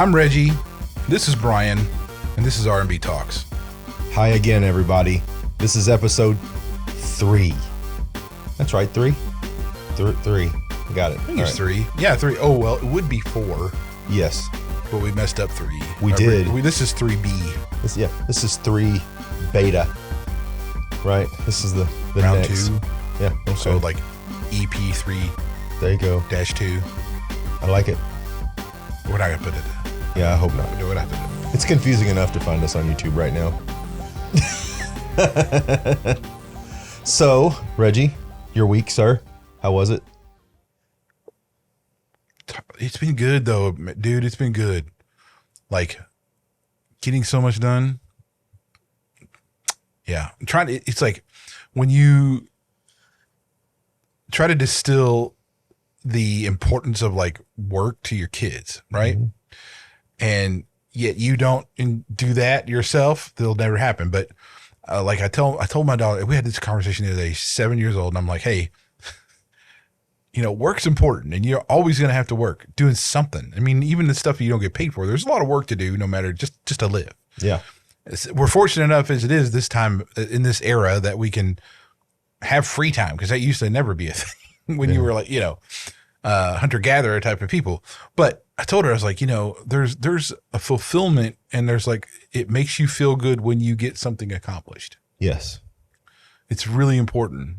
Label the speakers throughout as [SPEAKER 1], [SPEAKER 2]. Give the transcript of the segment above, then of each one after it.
[SPEAKER 1] I'm Reggie, this is Brian, and this is R&B Talks.
[SPEAKER 2] Hi again, everybody. This is episode 3. That's right, 3? 3. Got it.
[SPEAKER 1] I think it's 3. Yeah, 3. Oh, well, it would be 4.
[SPEAKER 2] Yes.
[SPEAKER 1] But we messed up 3.
[SPEAKER 2] We did.
[SPEAKER 1] This is 3B.
[SPEAKER 2] This is 3 beta. Right? This is the
[SPEAKER 1] Round
[SPEAKER 2] next.
[SPEAKER 1] 2.
[SPEAKER 2] Yeah. Okay.
[SPEAKER 1] So like EP3.
[SPEAKER 2] There you go.
[SPEAKER 1] -2.
[SPEAKER 2] I like it.
[SPEAKER 1] We're not going to put it.
[SPEAKER 2] Yeah, I hope not.
[SPEAKER 1] Do what I have to do.
[SPEAKER 2] It's confusing enough to find us on YouTube right now. So, Reggie, your week, sir. How was it?
[SPEAKER 1] It's been good though, dude. It's been good. Like getting so much done. Yeah. It's like when you try to distill the importance of like work to your kids, right? Mm-hmm. And yet you don't do that yourself, it'll never happen. But like I told my daughter, we had this conversation the other day, she's 7 years old, and I'm like, hey, you know, work's important and you're always going to have to work doing something. I mean, even the stuff you don't get paid for, there's a lot of work to do no matter just to live. Yeah. We're fortunate enough as it is this time in this era that we can have free time, because that used to never be a thing when you were like, you know, hunter-gatherer type of people. But I told her, I was like, you know, there's a fulfillment, and there's like, it makes you feel good when you get something accomplished. Yes. It's really important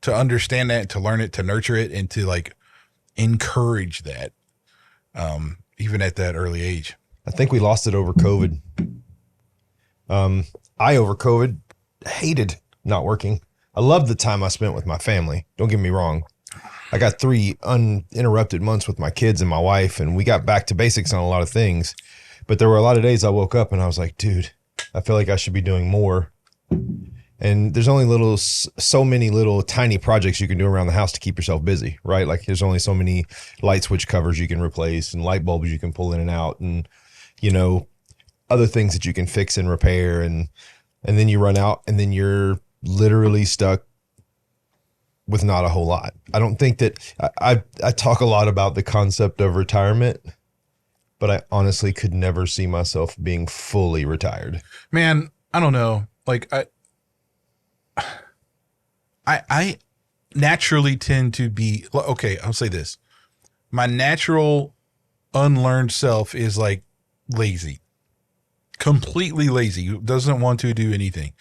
[SPEAKER 1] to understand that, to learn it, to nurture it, and to like encourage that, even at that early age.
[SPEAKER 2] I think we lost it over COVID. I over COVID hated not working. I loved the time I spent with my family. Don't get me wrong. I got 3 uninterrupted months with my kids and my wife, and we got back to basics on a lot of things. But there were a lot of days I woke up and I was like, dude, I feel like I should be doing more. And there's only so many little tiny projects you can do around the house to keep yourself busy, right? Like there's only so many light switch covers you can replace and light bulbs you can pull in and out, and, you know, other things that you can fix and repair. And then you run out, and then you're literally stuck with not a whole lot. I don't think that I talk a lot about the concept of retirement, but I honestly could never see myself being fully retired.
[SPEAKER 1] Man, I don't know. Like I naturally tend to be, okay, I'll say this. My natural unlearned self is like lazy, completely lazy, doesn't want to do anything.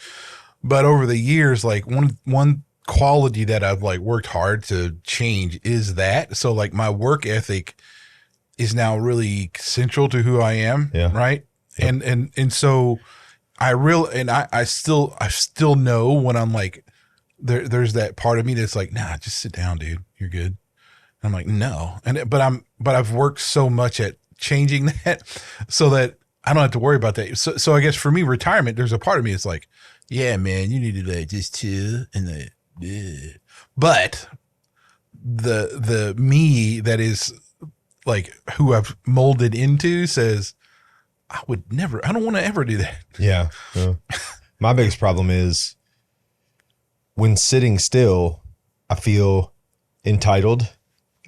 [SPEAKER 1] But over the years, like one quality that I've like worked hard to change is that. So like my work ethic is now really central to who I am. Yeah. Right. Yep. And so I still know when I'm like, there's that part of me that's like, nah, just sit down, dude. You're good. And I'm like, no. But I've worked so much at changing that so that I don't have to worry about that. So I guess for me, retirement, there's a part of me that's like, yeah, man, you need to like just chill and like, yeah. But the me that is like who I've molded into says, I don't want to ever do that. Yeah.
[SPEAKER 2] My biggest problem is when sitting still, I feel entitled.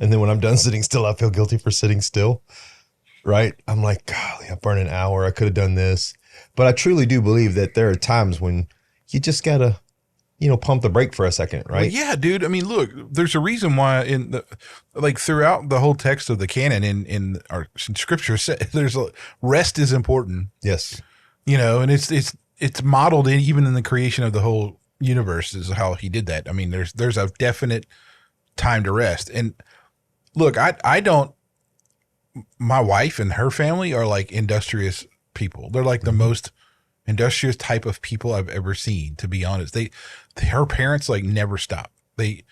[SPEAKER 2] And then when I'm done sitting still, I feel guilty for sitting still. Right. I'm like, golly, I burned an hour. I could have done this. But I truly do believe that there are times when you just gotta, you know, pump the brake for a second, right?
[SPEAKER 1] Well, yeah, dude. I mean, look, there's a reason why throughout the whole text of the canon in our scripture, there's rest is important. Yes. You know, and it's modeled even in the creation of the whole universe is how he did that. I mean, there's a definite time to rest. And look, my wife and her family are like industrious people. They're like the most industrious type of people I've ever seen, to be honest. Her parents like never stop. They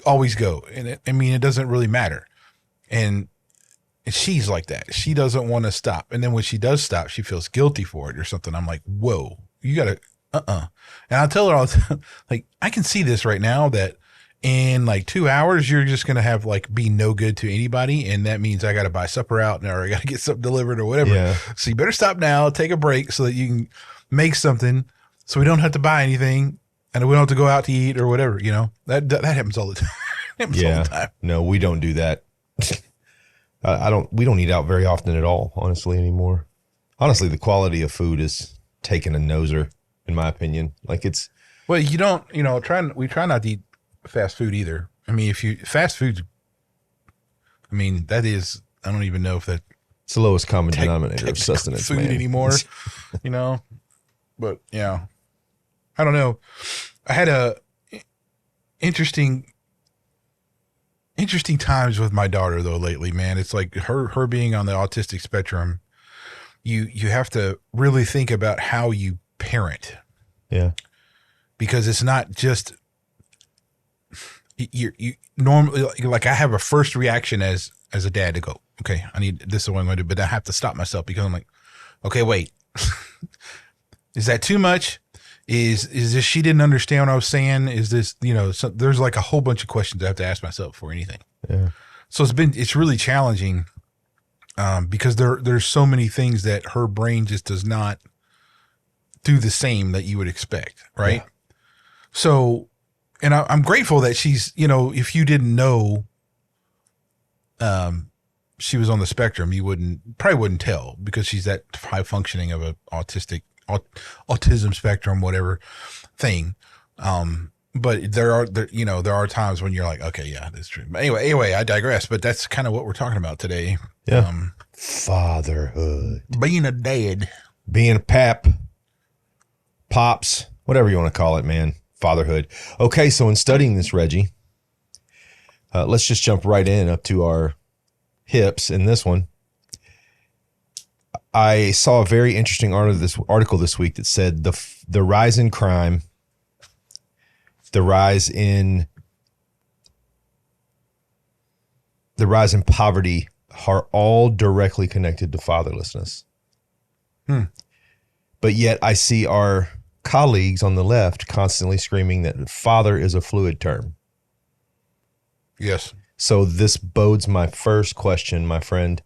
[SPEAKER 1] always go. And it doesn't really matter. And she's like that. She doesn't want to stop. And then when she does stop, she feels guilty for it or something. I'm like, whoa, you gotta, And I tell her all the time, like, I can see this right now that in like 2 hours, you're just going to have like be no good to anybody. And that means I got to buy supper out or I got to get something delivered or whatever. Yeah. So you better stop now, take a break so that you can make something so we don't have to buy anything and we don't have to go out to eat or whatever, you know, that happens all the time.
[SPEAKER 2] All the time. No, we don't do that. We don't eat out very often at all, honestly, anymore. Honestly, the quality of food is taking a noser, in my opinion. Like
[SPEAKER 1] Well, you don't, we try not to eat fast food either. I mean, fast food, I mean, that is, I don't even know if that
[SPEAKER 2] it's the lowest common denominator of sustenance,
[SPEAKER 1] food
[SPEAKER 2] man.
[SPEAKER 1] anymore, but yeah, I don't know. I had a interesting times with my daughter though lately, man. It's like her being on the autistic spectrum, you have to really think about how you parent.
[SPEAKER 2] Yeah.
[SPEAKER 1] Because it's not just you normally, like I have a first reaction as a dad to go, okay, I need this is what I'm going to do, but I have to stop myself because I'm like, okay, wait, is that too much? Is this, she didn't understand what I was saying? Is this, there's like a whole bunch of questions I have to ask myself for anything.
[SPEAKER 2] Yeah.
[SPEAKER 1] So it's really challenging because there's so many things that her brain just does not do the same that you would expect. Right. Yeah. So, and I'm grateful that she's, if you didn't know, she was on the spectrum, you probably wouldn't tell because she's that high functioning of a autism spectrum, whatever thing. But there are times when you're like, okay, yeah, that's true. But anyway, I digress, but that's kind of what we're talking about today.
[SPEAKER 2] Yeah. Fatherhood.
[SPEAKER 1] Being a dad.
[SPEAKER 2] Being a pops, whatever you want to call it, man. Fatherhood. Okay, so in studying this, Reggie, let's just jump right in up to our hips in this one. I saw a very interesting article this week that said the rise in crime, the rise in poverty are all directly connected to fatherlessness. But yet I see our colleagues on the left constantly screaming that father is a fluid term.
[SPEAKER 1] Yes. So
[SPEAKER 2] this bodes my first question, my friend.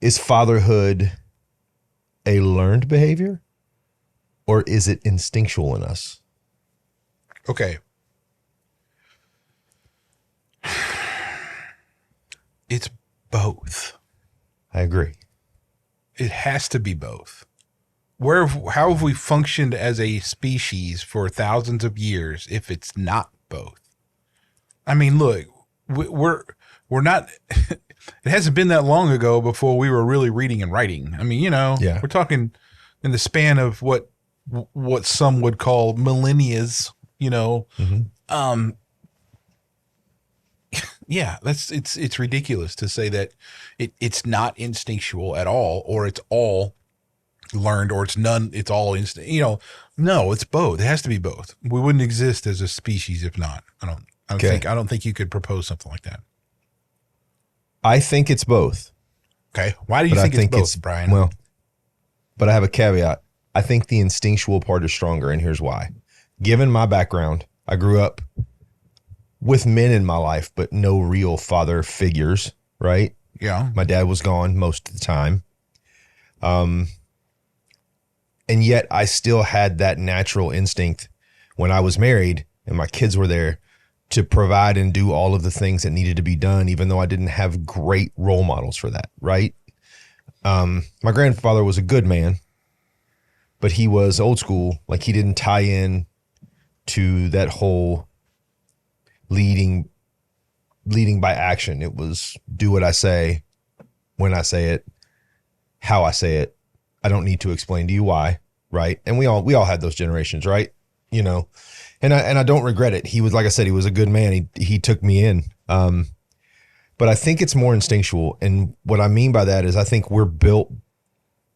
[SPEAKER 2] Is fatherhood a learned behavior or is it instinctual in us?
[SPEAKER 1] Okay. It's both.
[SPEAKER 2] I agree.
[SPEAKER 1] It has to be both. How have we functioned as a species for thousands of years if it's not both? I mean, look, we're not, it hasn't been that long ago before we were really reading and writing. I mean, We're talking in the span of what some would call millennias, Mm-hmm. Yeah, it's ridiculous to say that it's not instinctual at all, or it's all learned, or it's all instinct. No, it's both. It has to be both. We wouldn't exist as a species if not. I don't think you could propose something like that.
[SPEAKER 2] I think it's both.
[SPEAKER 1] Okay. Why do you think it's both, Brian?
[SPEAKER 2] Well, but I have a caveat. I think the instinctual part is stronger, and here's why. Given my background, I grew up with men in my life, but no real father figures, right?
[SPEAKER 1] Yeah.
[SPEAKER 2] My dad was gone most of the time. And yet I still had that natural instinct when I was married and my kids were there to provide and do all of the things that needed to be done, even though I didn't have great role models for that, right? My grandfather was a good man, but he was old school. Like, he didn't tie in to that whole leading by action. It was do what I say, when I say it, how I say it. I don't need to explain to you why, right? And we all had those generations, right? And I don't regret it. He was, like I said, he was a good man. He took me in. But I think it's more instinctual. And what I mean by that is I think we're built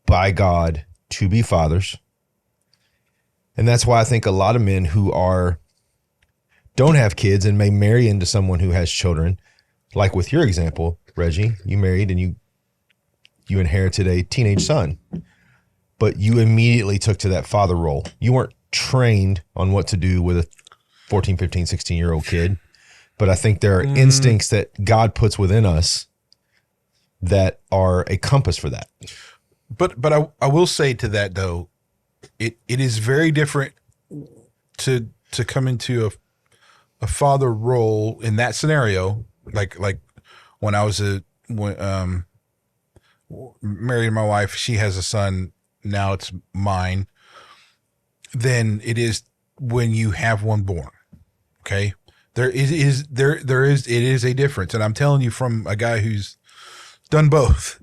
[SPEAKER 2] by God to be fathers. And that's why I think a lot of men who don't have kids and may marry into someone who has children, like with your example, Reggie, you married and you inherited a teenage son, but you immediately took to that father role. You weren't trained on what to do with a 14, 15, 16-year-old kid, but I think there are instincts that God puts within us that are a compass for that.
[SPEAKER 1] But I will say to that though, it is very different to come into a father role in that scenario, like when I was when married my wife, she has a son. Now it's mine. Than it is when you have one born. Okay. There is a difference. And I'm telling you from a guy who's done both.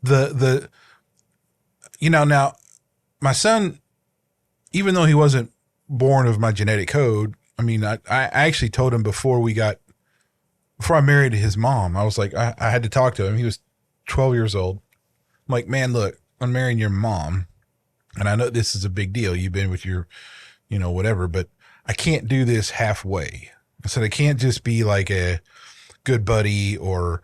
[SPEAKER 1] Now my son, even though he wasn't born of my genetic code, I mean, I actually told him before I married his mom, I was like, I had to talk to him. He was 12 years old. I'm like, man, look, I'm marrying your mom. And I know this is a big deal. You've been with your, whatever, but I can't do this halfway. I said, I can't just be like a good buddy or,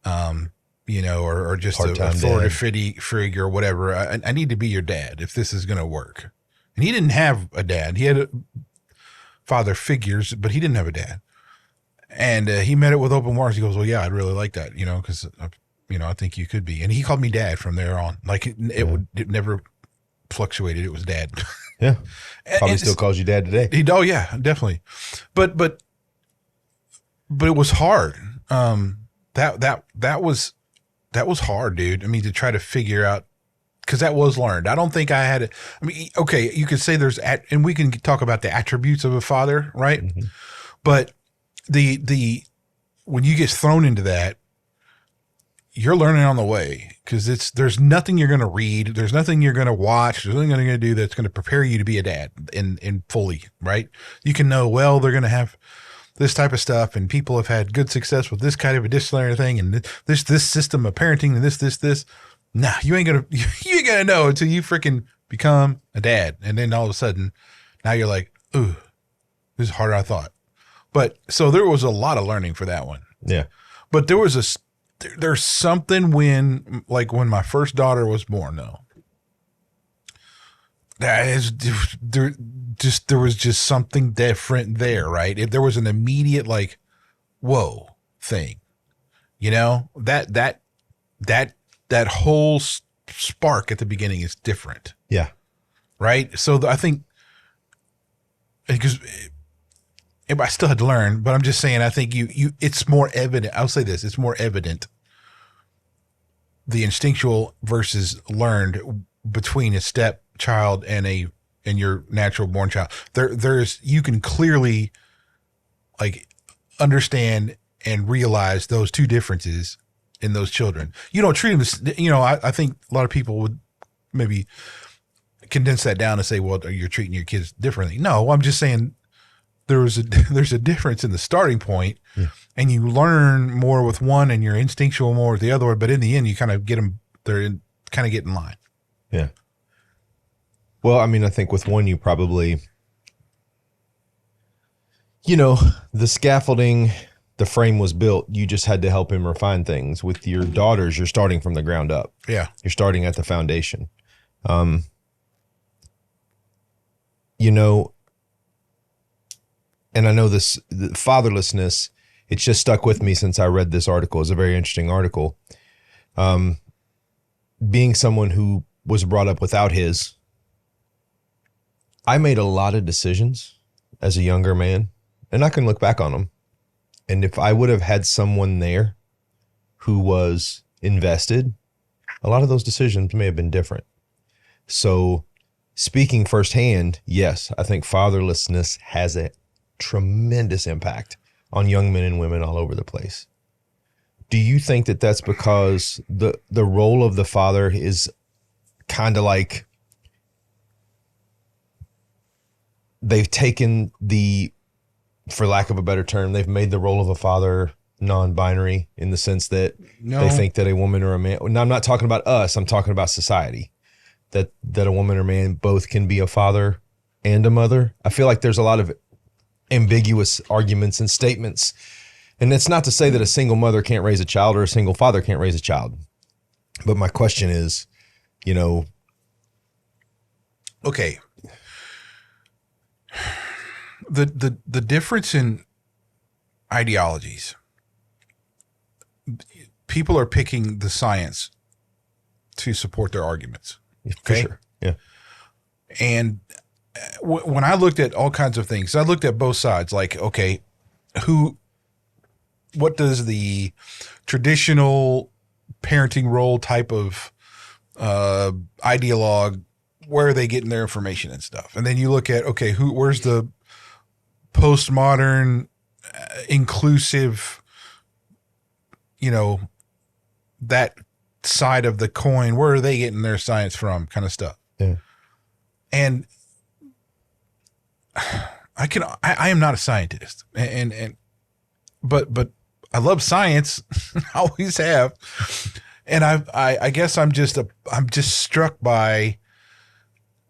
[SPEAKER 1] or just an authority figure or whatever. I need to be your dad if this is going to work. And he didn't have a dad. He had father figures, but he didn't have a dad. And he met it with open arms. He goes, well, yeah, I'd really like that, because, I think you could be. And he called me dad from there on. Like it never fluctuated. It was dad.
[SPEAKER 2] Yeah. Probably still calls you dad today.
[SPEAKER 1] Oh yeah, definitely. But it was hard. That was hard, dude. I mean, to try to figure out, because that was learned. I don't think I had it. I mean, okay, you could say and we can talk about the attributes of a father, right? Mm-hmm. But when you get thrown into that, you're learning on the way, because there's nothing you're going to read. There's nothing you're going to watch. There's nothing you're going to do that's going to prepare you to be a dad in fully, right? You can know, well, they're going to have this type of stuff, and people have had good success with this kind of a disciplinary thing, and this system of parenting, and this. Nah, you ain't gonna know until you freaking become a dad, and then all of a sudden, now you're like, ooh, this is harder than I thought. But so there was a lot of learning for that one.
[SPEAKER 2] Yeah,
[SPEAKER 1] but there's something when my first daughter was born, though. There was just something different there, right? If there was an immediate whoa thing, that whole spark at the beginning is different.
[SPEAKER 2] Yeah.
[SPEAKER 1] Right. So I think, because I still had to learn, but I'm just saying, I think it's more evident. I'll say this. It's more evident, the instinctual versus learned, between a stepchild and your natural born child. You can clearly understand and realize those two differences in those children. You don't treat them as, I think a lot of people would maybe condense that down and say, well, you're treating your kids differently. No, I'm just saying there's a difference in the starting point, and you learn more with one and you're instinctual more with the other one. But in the end, you kind of get them, kind of get in line.
[SPEAKER 2] Yeah. Well, I mean, I think with one, you probably, the scaffolding, the frame was built. You just had to help him refine things. With your daughters, you're starting from the ground up.
[SPEAKER 1] Yeah.
[SPEAKER 2] You're starting at the foundation. And I know the fatherlessness, it's just stuck with me since I read this article. It's a very interesting article. Being someone who was brought up without I made a lot of decisions as a younger man, and I can look back on them. And if I would have had someone there who was invested, a lot of those decisions may have been different. So speaking firsthand, yes, I think fatherlessness has a tremendous impact on young men and women all over the place. Do you think that that's because the role of the father is kind of like they've taken for lack of a better term, they've made the role of a father non-binary, in the sense that they think that a woman or a man, now I'm not talking about us, I'm talking about society, that a woman or man both can be a father and a mother? I feel like there's a lot of ambiguous arguments and statements. And it's not to say that a single mother can't raise a child or a single father can't raise a child. But my question is,
[SPEAKER 1] okay. The difference in ideologies, people are picking the science to support their arguments.
[SPEAKER 2] Okay? For sure. Yeah.
[SPEAKER 1] And when I looked at all kinds of things, I looked at both sides, okay, who does the traditional parenting role type of ideologue, where are they getting their information and stuff? And then you look at, okay, where's the postmodern, inclusive, that side of the coin, where are they getting their science from, kind of stuff.
[SPEAKER 2] Yeah.
[SPEAKER 1] And I am not a scientist, but I love science. I always have. And I guess I'm just struck by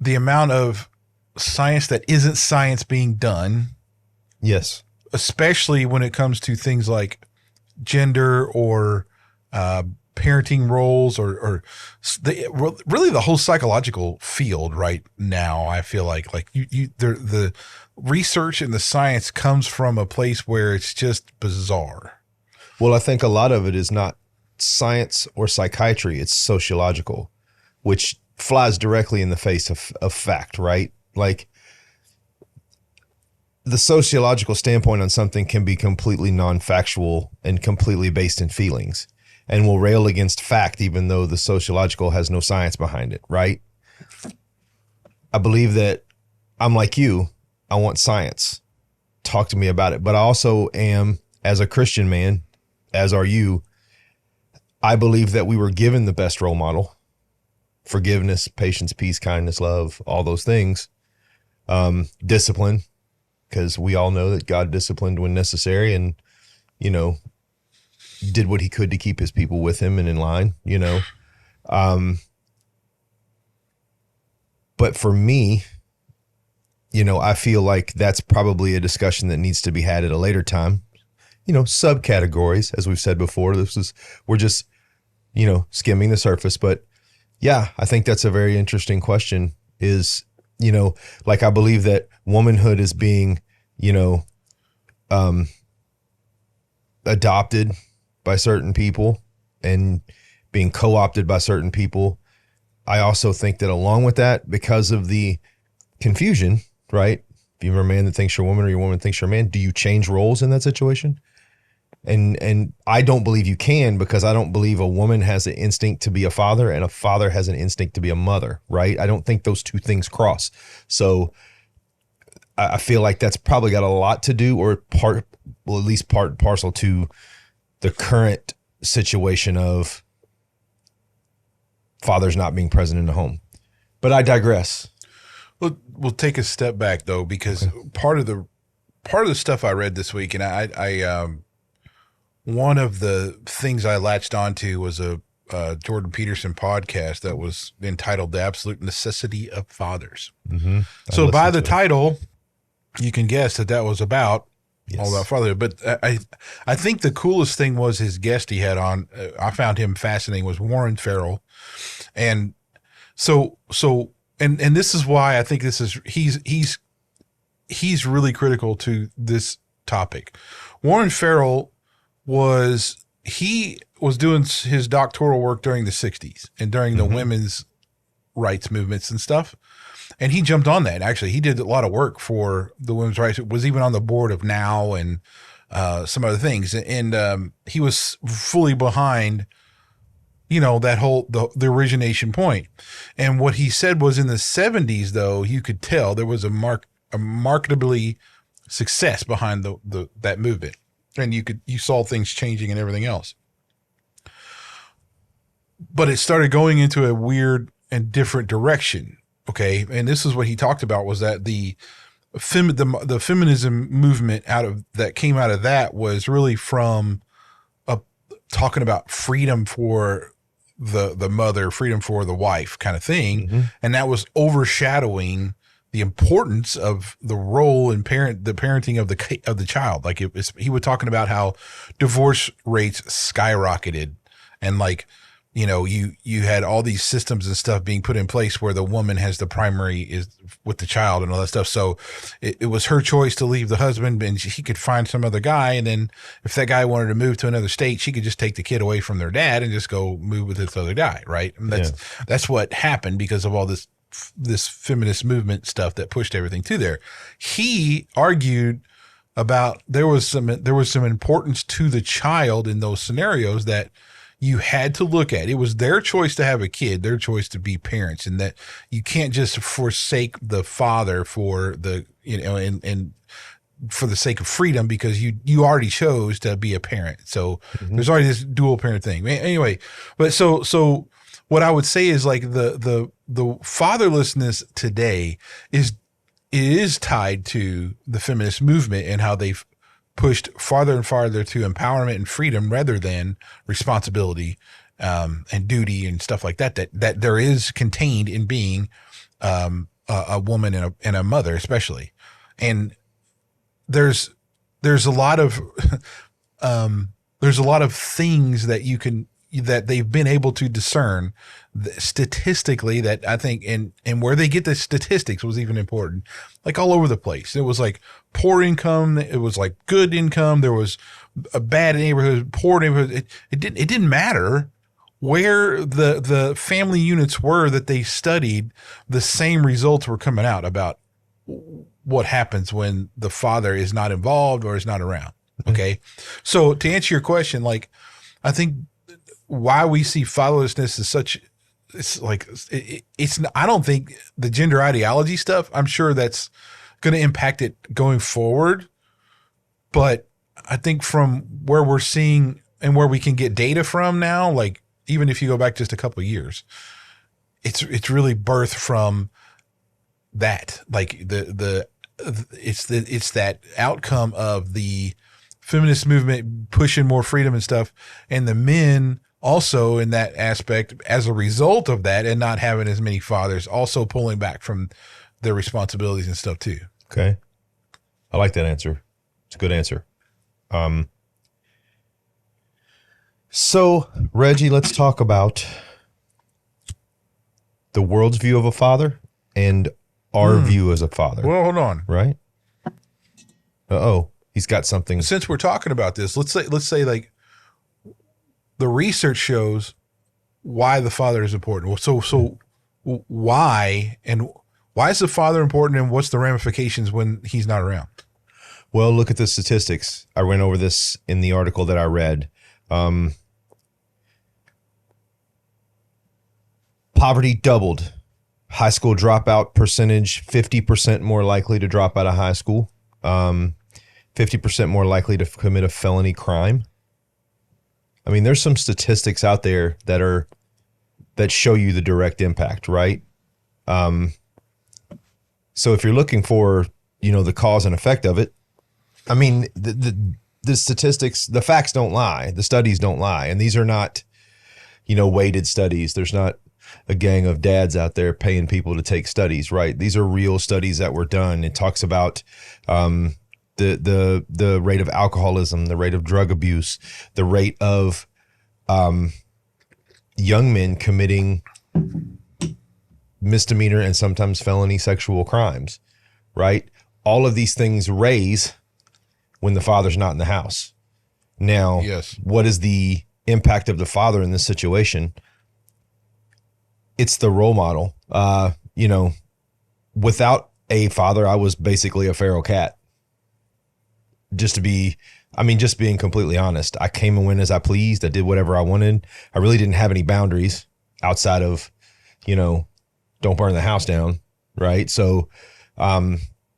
[SPEAKER 1] the amount of science that isn't science being done.
[SPEAKER 2] Yes.
[SPEAKER 1] Especially when it comes to things like gender or parenting roles or really the whole psychological field right now. I feel like the research and the science comes from a place where it's just bizarre.
[SPEAKER 2] Well, I think a lot of it is not science or psychiatry. It's sociological, which flies directly in the face of fact, right? Like, the sociological standpoint on something can be completely non-factual and completely based in feelings, and will rail against fact even though the sociological has no science behind it, right? I believe that I'm like you. I want science. Talk to me about it. But I also am, as a Christian man, as are you, I believe that we were given the best role model: forgiveness, patience, peace, kindness, love, all those things. Discipline, because we all know that God disciplined when necessary and, did what he could to keep his people with him and in line, But for me, I feel like that's probably a discussion that needs to be had at a later time. Subcategories, as we've said before, we're just, skimming the surface. But yeah, I think that's a very interesting question is, like, I believe that womanhood is being, adopted by certain people and being co-opted by certain people. I also think that along with that, because of the confusion, right? If you're a man that thinks you're a woman or your woman thinks you're a man, do you change roles in that situation? And I don't believe you can, because I don't believe a woman has an instinct to be a father and a father has an instinct to be a mother, right? I don't think those two things cross. So I feel like that's probably got a lot to do, or at least part and parcel to the current situation of fathers not being present in the home. But I digress.
[SPEAKER 1] We'll take a step back though, because part of the stuff I read this week, and I one of the things I latched onto was a Jordan Peterson podcast that was entitled "The Absolute Necessity of Fathers."
[SPEAKER 2] Mm-hmm.
[SPEAKER 1] So by the title, you can guess that was about all about fatherhood. But I think the coolest thing was his guest he had on. I found him fascinating. Was Warren Farrell, and so this is why I think he's really critical to this topic. Warren Farrell was doing his doctoral work during the 60s and during the women's rights movements and stuff. And he jumped on that. Actually, he did a lot of work for the women's rights. Was even on the board of NOW and some other things. And he was fully behind, that whole, the origination point. And what he said was in the 70s, though, you could tell there was a marketably success behind that movement. And you saw things changing and everything else. But it started going into a weird and different direction. Okay. And this is what he talked about, was that the feminism movement that came out of that was really from talking about freedom for the mother, freedom for the wife kind of thing. Mm-hmm. And that was overshadowing the importance of the role in the parenting of the child. Like he was talking about how divorce rates skyrocketed, and like, you had all these systems and stuff being put in place where the woman has the primary is with the child and all that stuff. So it was her choice to leave the husband, and she could find some other guy. And then if that guy wanted to move to another state, she could just take the kid away from their dad and just go move with this other guy. Right. And that's what happened because of all this feminist movement stuff that pushed everything to there. He argued about there was some importance to the child in those scenarios that you had to look at. It was their choice to have a kid, their choice to be parents, and that you can't just forsake the father for the, and for the sake of freedom, because you already chose to be a parent. So there's already this dual parent thing. Anyway, but so what I would say is like the fatherlessness today is tied to the feminist movement and how they've pushed farther and farther to empowerment and freedom rather than responsibility and duty and stuff like that there is contained in being a woman and a mother, especially. And there's a lot of things that they've been able to discern statistically, that I think, and where they get the statistics was even important, like all over the place. It was like poor income. It was like good income. There was a bad neighborhood, poor neighborhood. It didn't matter where the family units were that they studied. The same results were coming out about what happens when the father is not involved or is not around. Okay. So to answer your question, like, I think why we see fatherlessness is I don't think the gender ideology stuff, I'm sure that's going to impact it going forward. But I think from where we're seeing and where we can get data from now, like even if you go back just a couple of years, it's really birthed from that, like it's that outcome of the feminist movement pushing more freedom and stuff, and the men also in that aspect as a result of that, and not having as many fathers, also pulling back from their responsibilities and stuff too.
[SPEAKER 2] Okay. I like that answer. It's a good answer. So Reggie, let's talk about the world's view of a father and our view as a father.
[SPEAKER 1] Well, hold on.
[SPEAKER 2] Right? He's got something.
[SPEAKER 1] Since we're talking about this, let's say like the research shows why the father is important. So why is the father important, and what's the ramifications when he's not around?
[SPEAKER 2] Well, look at the statistics. I went over this in the article that I read. Poverty doubled. High school dropout percentage, 50% more likely to drop out of high school. 50% more likely to commit a felony crime. I mean, there's some statistics out there that show you the direct impact, right? So if you're looking for, the cause and effect of it, I mean, the statistics, the facts don't lie, the studies don't lie, and these are not, weighted studies. There's not a gang of dads out there paying people to take studies, right? These are real studies that were done. It talks about the rate of alcoholism, the rate of drug abuse, the rate of young men committing misdemeanor and sometimes felony sexual crimes, right? All of these things raise when the father's not in the house. Now,
[SPEAKER 1] yes.
[SPEAKER 2] What is the impact of the father in this situation? It's the role model. Without a father, I was basically a feral cat. Just being completely honest. I came and went as I pleased. I did whatever I wanted. I really didn't have any boundaries outside of, don't burn the house down, right? So,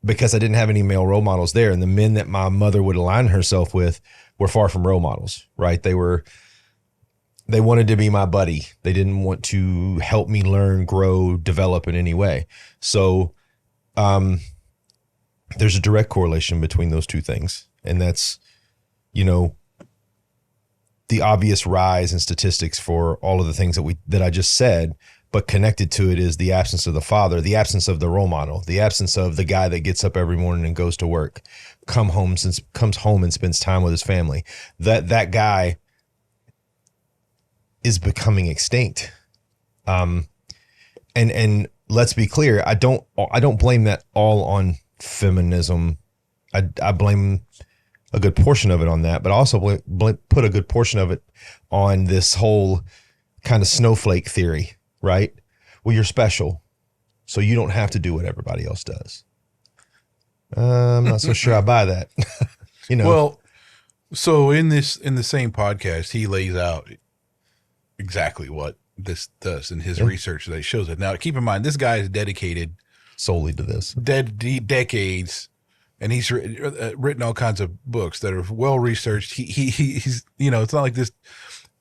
[SPEAKER 2] because I didn't have any male role models there, and the men that my mother would align herself with were far from role models, right? They wanted to be my buddy. They didn't want to help me learn, grow, develop in any way. So, there's a direct correlation between those two things. And that's, the obvious rise in statistics for all of the things that I just said, but connected to it is the absence of the father, the absence of the role model, the absence of the guy that gets up every morning and goes to work, comes home and spends time with his family. That guy is becoming extinct. And let's be clear, I don't blame that all on feminism. I blame a good portion of it on that, but also put a good portion of it on this whole kind of snowflake theory, right? Well, you're special, so you don't have to do what everybody else does. I'm not so sure I buy that.
[SPEAKER 1] Well, so in the same podcast, he lays out exactly what this does in his research that shows it. Now, keep in mind, this guy is dedicated
[SPEAKER 2] solely to this.
[SPEAKER 1] Decades, and he's written all kinds of books that are well researched. He's it's not like this.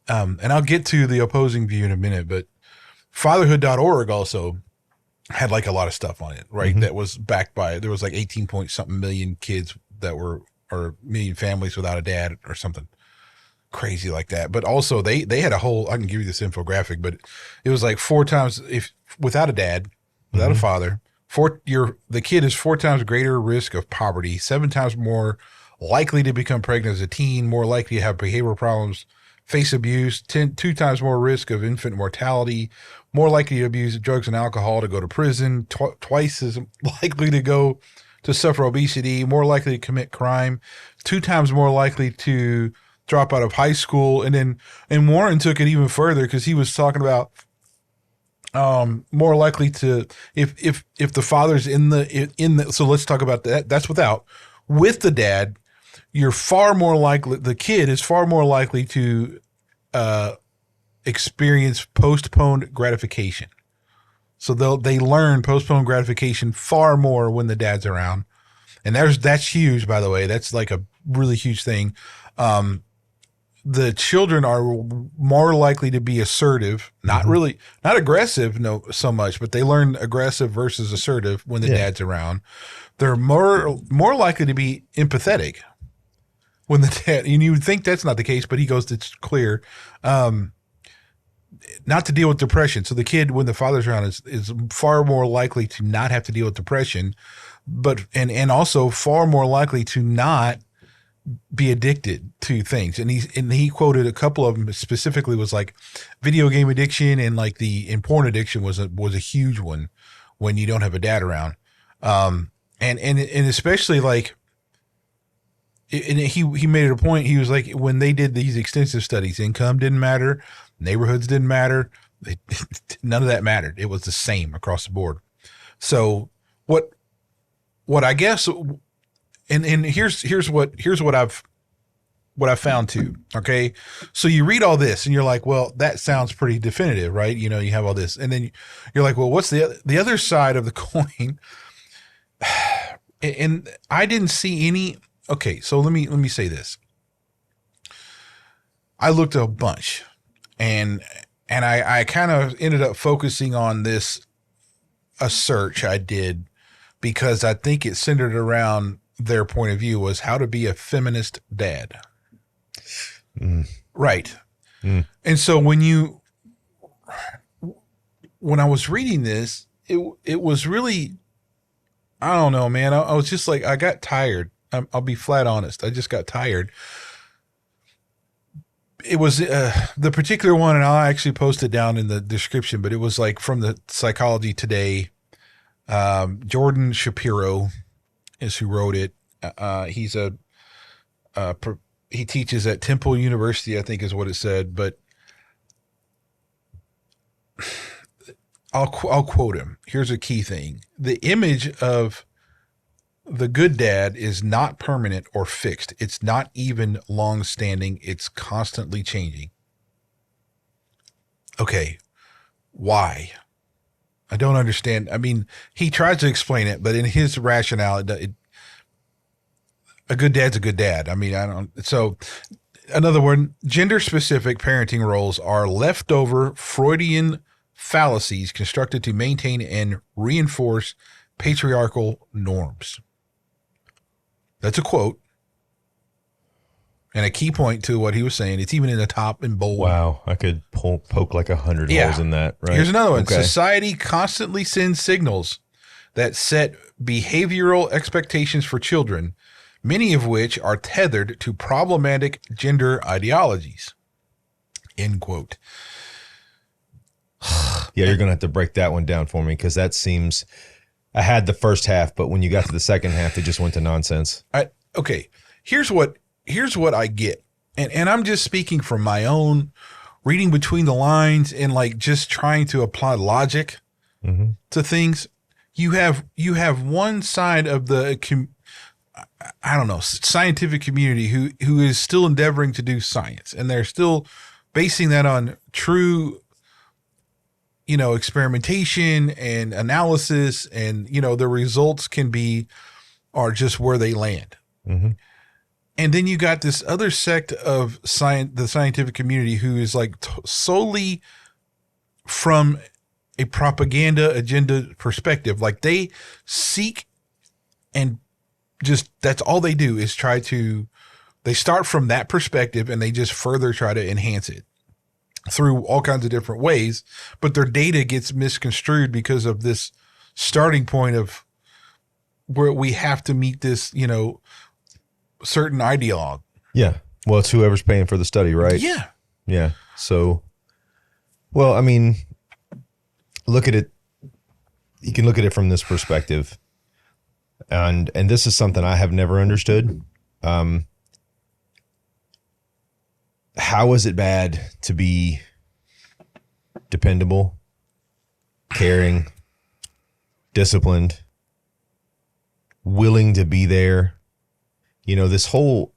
[SPEAKER 1] And I'll get to the opposing view in a minute, but fatherhood.org also had like a lot of stuff on it, right? That was backed by, there was like 18 point something million kids that were, or million families without a dad or something crazy like that. But also they had a whole, I can give you this infographic, but it was like 4 times, if without a dad, without a father, the kid is 4 times greater risk of poverty, 7 times more likely to become pregnant as a teen, more likely to have behavioral problems, face abuse, 2 times more risk of infant mortality, more likely to abuse drugs and alcohol, to go to prison, twice as likely to suffer obesity, more likely to commit crime, 2 times more likely to drop out of high school. And Warren took it even further because he was talking about more likely to, if the father's in the, so let's talk about that. That's with the dad, you're far more likely, the kid is far more likely to experience postponed gratification. So they learn postponed gratification far more when the dad's around. And that's huge, by the way. That's like a really huge thing. The children are more likely to be assertive, not aggressive, no, so much, but they learn aggressive versus assertive when the dad's around. They're more likely to be empathetic when the dad, and you would think that's not the case, but he goes, it's clear, not to deal with depression. So the kid, when the father's around, is far more likely to not have to deal with depression, but and also far more likely to not be addicted to things. And he quoted a couple of them, specifically was like video game addiction and like and porn addiction was a huge one when you don't have a dad around. And especially like, and he made it a point. He was like, when they did these extensive studies, income didn't matter, neighborhoods didn't matter, none of that mattered. It was the same across the board. So what I guess, and here's what I've found too. Okay, so you read all this and you're like, well, that sounds pretty definitive, right? You have all this, and then you're like, well, what's the other side of the coin? And I didn't see any. Okay, so let me say this. I looked at a bunch, and I kind of ended up focusing on a search I did because I think it centered around their point of view was how to be a feminist dad. Right. And so when I was reading this, it was really, I don't know, man. I was just like, I got tired. I'll be flat honest. I just got tired. It was the particular one, and I'll actually post it down in the description, but it was like from the Psychology Today. Jordan Shapiro is who wrote it. He's he teaches at Temple University, I think is what it said, but I'll quote him. Here's a key thing. The image of the good dad is not permanent or fixed. It's not even long-standing. It's constantly changing. Okay, why? I don't understand. I mean, he tries to explain it, but in his rationale, a good dad's a good dad. I mean, I don't. So, in other words, gender-specific parenting roles are leftover Freudian fallacies constructed to maintain and reinforce patriarchal norms. That's a quote. And a key point to what he was saying. It's even in the top in bold.
[SPEAKER 2] Wow. I could poke like 100 holes in that. Right.
[SPEAKER 1] Here's another one.
[SPEAKER 2] Okay.
[SPEAKER 1] Society constantly sends signals that set behavioral expectations for children, many of which are tethered to problematic gender ideologies. End quote.
[SPEAKER 2] Yeah, you're going to have to break that one down for me because that seems, I had the first half, but when you got to the second half, it just went to nonsense.
[SPEAKER 1] Okay. Here's what I get. And I'm just speaking from my own reading between the lines and like just trying to apply logic to things. You have one side of the I don't know, scientific community who is still endeavoring to do science, and they're still basing that on true, experimentation and analysis, and the results are just where they land.
[SPEAKER 2] Mm-hmm.
[SPEAKER 1] And then you got this other sect of the scientific community who is like solely from a propaganda agenda perspective. Like they seek and just, that's all they do is they start from that perspective and they just further try to enhance it through all kinds of different ways. But their data gets misconstrued because of this starting point of where we have to meet this, certain ideologue.
[SPEAKER 2] Yeah. Well, it's whoever's paying for the study, right?
[SPEAKER 1] Yeah.
[SPEAKER 2] Yeah. So, well, I mean, look at it. You can look at it from this perspective. And this is something I have never understood. How is it bad to be dependable, caring, disciplined, willing to be there? This whole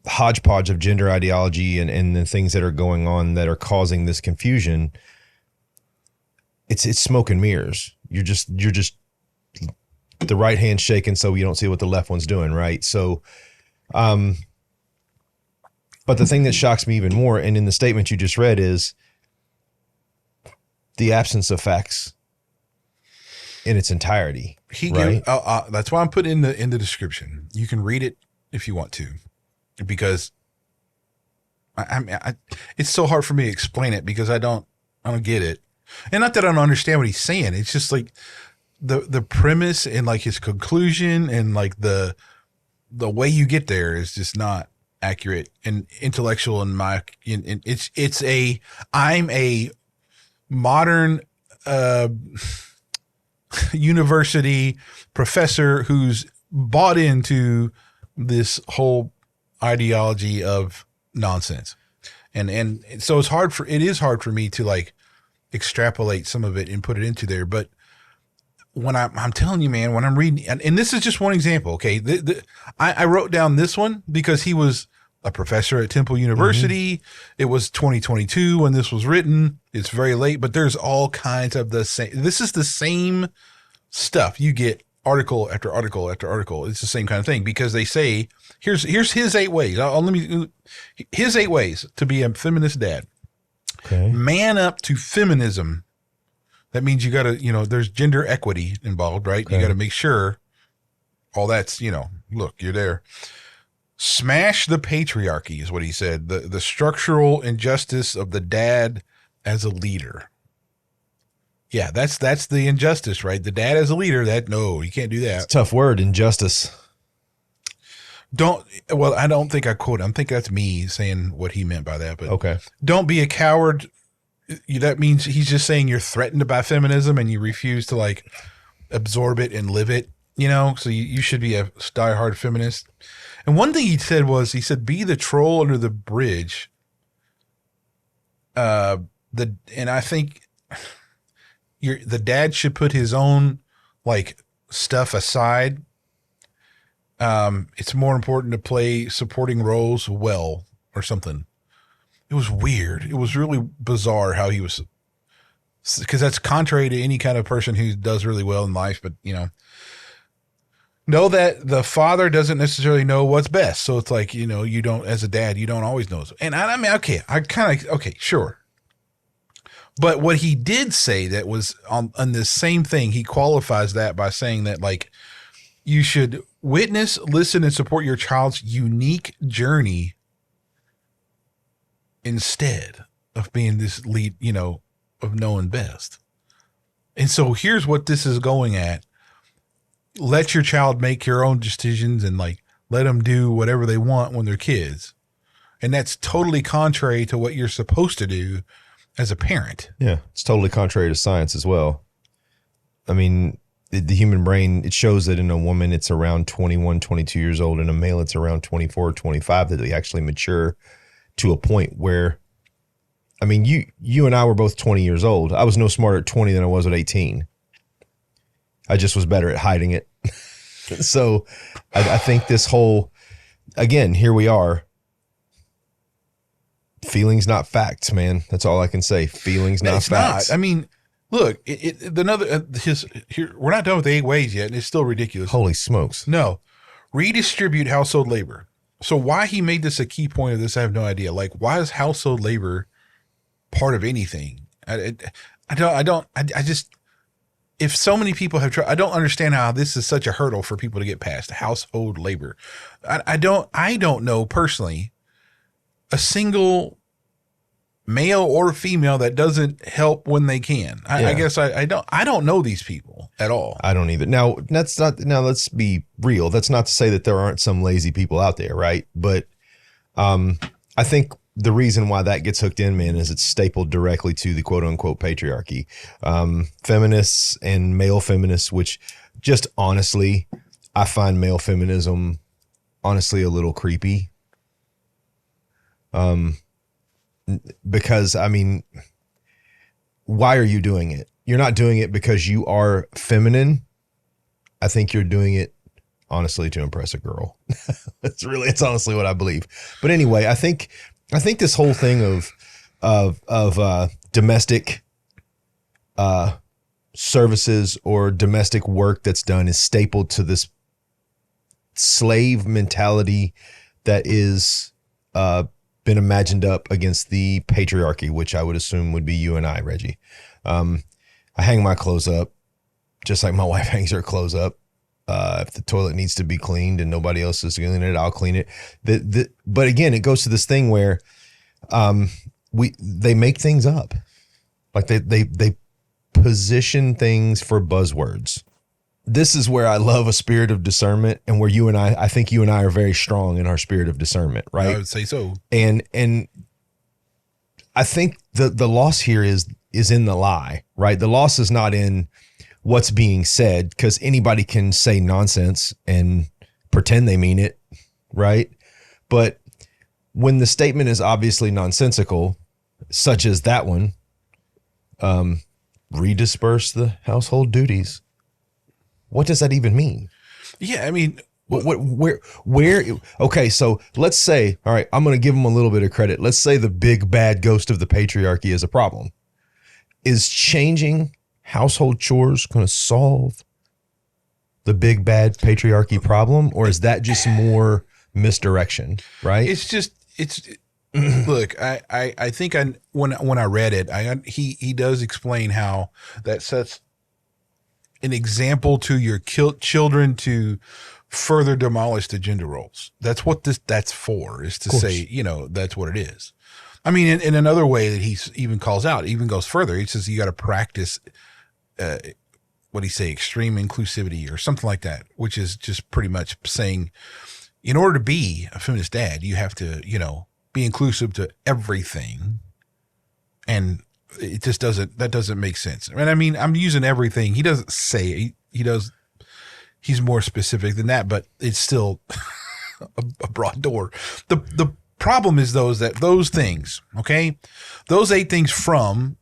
[SPEAKER 2] hodgepodge of gender ideology and the things that are going on that are causing this confusion. It's smoke and mirrors. You're just the right hand shaking so you don't see what the left one's doing, right? So, but the thing that shocks me even more, and in the statement you just read, is the absence of facts in its entirety. Right?
[SPEAKER 1] That's why I'm putting in the description. You can read it if you want to, because it's so hard for me to explain it because I don't get it. And not that I don't understand what he's saying. It's just like the premise and like his conclusion and like the way you get there is just not accurate and intellectual in my, I'm a modern, university professor who's bought into this whole ideology of nonsense. And so it is hard for me to like extrapolate some of it and put it into there. But when I'm telling you, man, when I'm reading, and this is just one example. Okay. I wrote down this one because he was a professor at Temple University. Mm-hmm. It was 2022 when this was written. It's very late, but there's all kinds of the same. This is the same stuff. You get article after article after article. It's the same kind of thing because they say, here's his 8 ways. His 8 ways to be a feminist dad. Okay. Man up to feminism. That means you got to, there's gender equity involved, right? Okay. You got to make sure all that's, look, you're there. Smash the patriarchy is what he said. The structural injustice of the dad as a leader. Yeah, that's the injustice, right? The dad as a leader, no, you can't do that.
[SPEAKER 2] It's a tough word, injustice.
[SPEAKER 1] I don't think I quote. I think that's me saying what he meant by that. But
[SPEAKER 2] okay.
[SPEAKER 1] Don't be a coward. That means he's just saying you're threatened by feminism and you refuse to like absorb it and live it, so you should be a diehard feminist. And one thing he said, be the troll under the bridge. And I think the dad should put his own like stuff aside. It's more important to play supporting roles well or something. It was weird. It was really bizarre how he was, because that's contrary to any kind of person who does really well in life. But, know that the father doesn't necessarily know what's best. So it's like, you don't, as a dad, you don't always know. And I mean, okay, sure. But what he did say that was on this same thing, he qualifies that by saying that like you should witness, listen, and support your child's unique journey instead of being this lead, of knowing best. And so here's what this is going at. Let your child make your own decisions and like let them do whatever they want when they're kids. And that's totally contrary to what you're supposed to do as a parent.
[SPEAKER 2] Yeah, it's totally contrary to science as well. I mean, the human brain, it shows that in a woman, it's around 21, 22 years old. In a male, it's around 24, 25 that they actually mature to a point where, I mean, you and I were both 20 years old. I was no smarter at 20 than I was at 18. I just was better at hiding it. So I think this whole, again, here we are. Feelings, not facts, man. That's all I can say. Feelings, not facts.
[SPEAKER 1] Not. I mean, look, we're not done with the 8 ways yet, and it's still ridiculous.
[SPEAKER 2] Holy smokes.
[SPEAKER 1] No. Redistribute household labor. So why he made this a key point of this, I have no idea. Like, why is household labor part of anything? I just, if so many people have tried, I don't understand how this is such a hurdle for people to get past household labor. I don't know personally a single male or female that doesn't help when they can. I guess I don't know these people at all.
[SPEAKER 2] I don't either. Now let's be real. That's not to say that there aren't some lazy people out there, right? But I think the reason why that gets hooked in, man, is it's stapled directly to the quote unquote patriarchy. Feminists and male feminists, which just honestly, I find male feminism honestly a little creepy. Because I mean, why are you doing it? You're not doing it because you are feminine. I think you're doing it honestly to impress a girl. It's honestly what I believe. But anyway, I think this whole thing of domestic services or domestic work that's done is stapled to this slave mentality that is been imagined up against the patriarchy, which I would assume would be you and I, Reggie. I hang my clothes up just like my wife hangs her clothes up. If the toilet needs to be cleaned and nobody else is doing it, I'll clean it. But again, it goes to this thing where they make things up. Like they position things for buzzwords. This is where I love a spirit of discernment, and where I think you and I are very strong in our spirit of discernment, right?
[SPEAKER 1] I would say so.
[SPEAKER 2] And I think the loss here is in the lie, right? The loss is not in what's being said, because anybody can say nonsense and pretend they mean it, right? But when the statement is obviously nonsensical, such as that one, redisperse the household duties. What does that even mean?
[SPEAKER 1] Yeah, I mean,
[SPEAKER 2] where? Okay, so let's say, all right, I'm going to give them a little bit of credit. Let's say the big bad ghost of the patriarchy is a problem. Is changing household chores going to solve the big bad patriarchy problem, or is that just more misdirection? Right?
[SPEAKER 1] Look, I think when I read it, he does explain how that sets an example to your children to further demolish the gender roles. That's what that's for, is to say, that's what it is. I mean, in another way that he even calls out, even goes further. He says you got to practice, what do you say, extreme inclusivity or something like that, which is just pretty much saying, in order to be a feminist dad, you have to, be inclusive to everything. And it just doesn't make sense. And I mean, I'm using everything. He doesn't say it. He's more specific than that, but it's still a broad door. The problem is those things, okay? Those 8 things from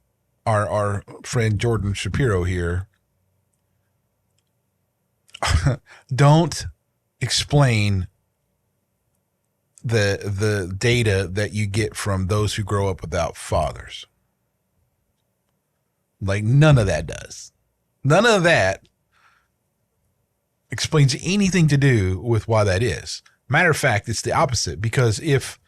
[SPEAKER 1] our friend Jordan Shapiro here don't explain the data that you get from those who grow up without fathers. Like, none of that does. None of that explains anything to do with why that is. Matter of fact, it's the opposite, because if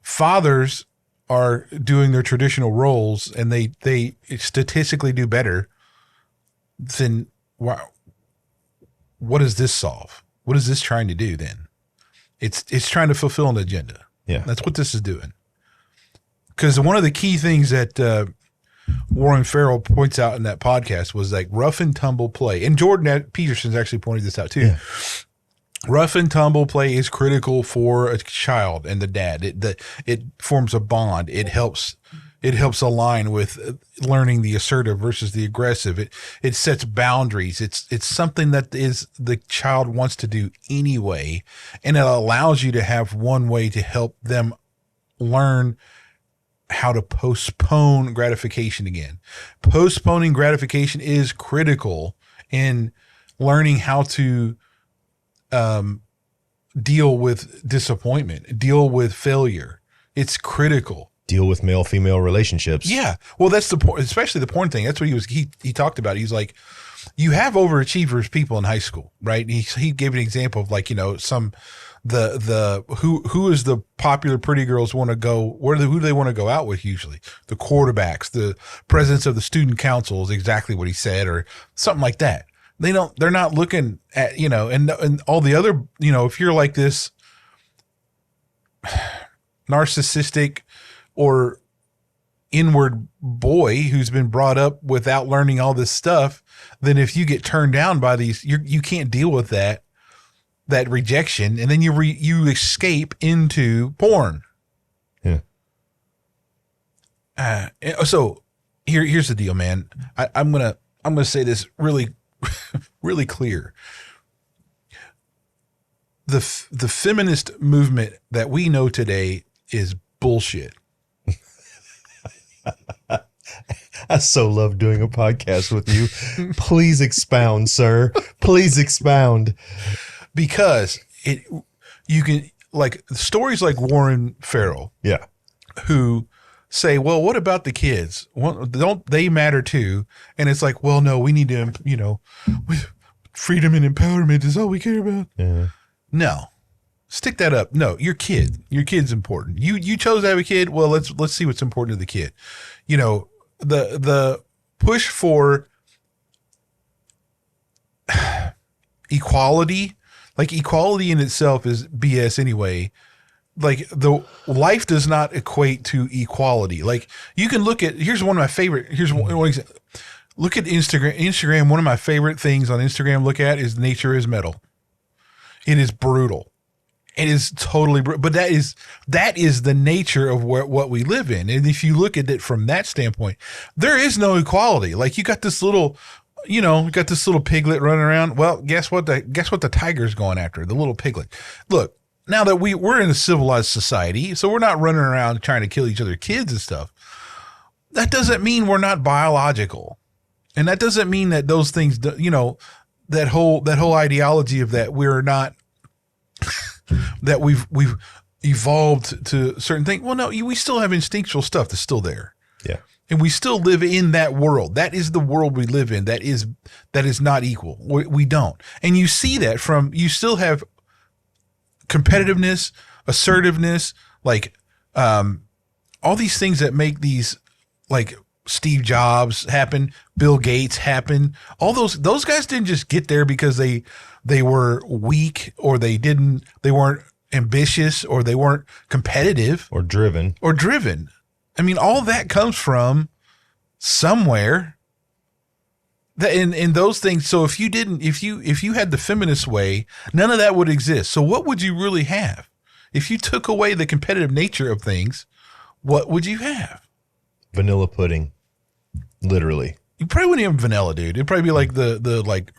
[SPEAKER 1] fathers are doing their traditional roles and they statistically do better, then what does this solve? What is this trying to do then? It's trying to fulfill an agenda.
[SPEAKER 2] Yeah.
[SPEAKER 1] That's what this is doing. Because one of the key things that Warren Farrell points out in that podcast was like rough and tumble play. And Jordan Peterson's actually pointed this out too. Yeah. Rough and tumble play is critical for a child and the dad. It forms a bond. It helps align with learning the assertive versus the aggressive. It sets boundaries. It's something that is the child wants to do anyway, and it allows you to have one way to help them learn how to postpone gratification again. Postponing gratification is critical in learning how to deal with disappointment, deal with failure. It's critical.
[SPEAKER 2] Deal with male-female relationships.
[SPEAKER 1] Yeah. Well, that's the point, especially the porn thing. That's what he talked about. He's like, you have overachievers people in high school, right? He gave an example of like, who is the popular pretty girls want to go, who do they want to go out with usually? The quarterbacks, the presidents of the student council is exactly what he said, or something like that. They're not looking at, and all the other, if you're like this narcissistic or inward boy who's been brought up without learning all this stuff, then if you get turned down by these, you can't deal with that rejection, and then you escape into porn.
[SPEAKER 2] Yeah.
[SPEAKER 1] So here's the deal, man. I'm gonna say this really, really clear. The feminist movement that we know today is bullshit.
[SPEAKER 2] I so love doing a podcast with you. Please expound, sir. Please expound.
[SPEAKER 1] Because you can, like, stories like Warren Farrell.
[SPEAKER 2] Yeah.
[SPEAKER 1] Who say, well, what about the kids? Well, don't they matter too? And it's like, well, no, we need to, freedom and empowerment is all we care about.
[SPEAKER 2] Yeah.
[SPEAKER 1] No. Stick that up. No, your kid's important. You chose to have a kid. Well, let's see what's important to the kid. The push for equality, like equality in itself is BS anyway. Like the life does not equate to equality. Like you can look at, here's one of my favorite, look at Instagram. One of my favorite things on Instagram look at is nature is metal. It is brutal. It is totally, but that is the nature of what we live in. And if you look at it from that standpoint, there is no equality. Like you got this little, piglet running around. Well, guess what the tiger's going after? The little piglet. Look, now that we're in a civilized society, so we're not running around trying to kill each other's kids and stuff. That doesn't mean we're not biological. And that doesn't mean that those things, that whole ideology of that we're not, that we've evolved to certain things. Well, no, we still have instinctual stuff that's still there.
[SPEAKER 2] Yeah.
[SPEAKER 1] And we still live in that world. That is the world we live in. That is not equal. We don't. And you see that you still have competitiveness, assertiveness, like all these things that make these, like Steve Jobs happen, Bill Gates happen. All those guys didn't just get there because they were weak, or they weren't ambitious, or they weren't competitive or driven. I mean, all that comes from somewhere. That in those things. So if you had the feminist way, none of that would exist. So what would you really have? If you took away the competitive nature of things, what would you have?
[SPEAKER 2] Vanilla pudding. Literally.
[SPEAKER 1] You probably wouldn't even vanilla, dude. It'd probably be like the like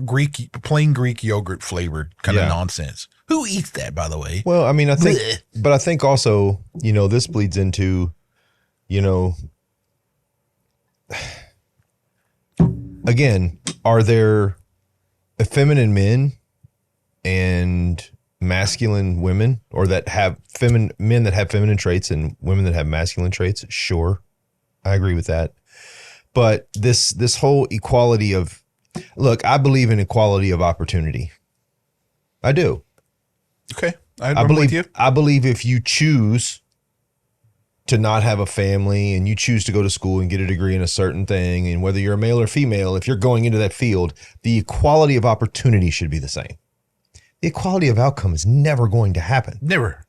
[SPEAKER 1] plain Greek yogurt flavored kind of nonsense. Who eats that, by the way?
[SPEAKER 2] Well, I mean, I think also, this bleeds into, again, are there effeminate men and masculine women, or that have men that have feminine traits and women that have masculine traits? Sure. I agree with that. But this whole equality of, look, I believe in equality of opportunity. I do.
[SPEAKER 1] Okay.
[SPEAKER 2] I believe if you choose to not have a family and you choose to go to school and get a degree in a certain thing, and whether you're a male or female, if you're going into that field, the equality of opportunity should be the same. The equality of outcome is never going to happen.
[SPEAKER 1] Never.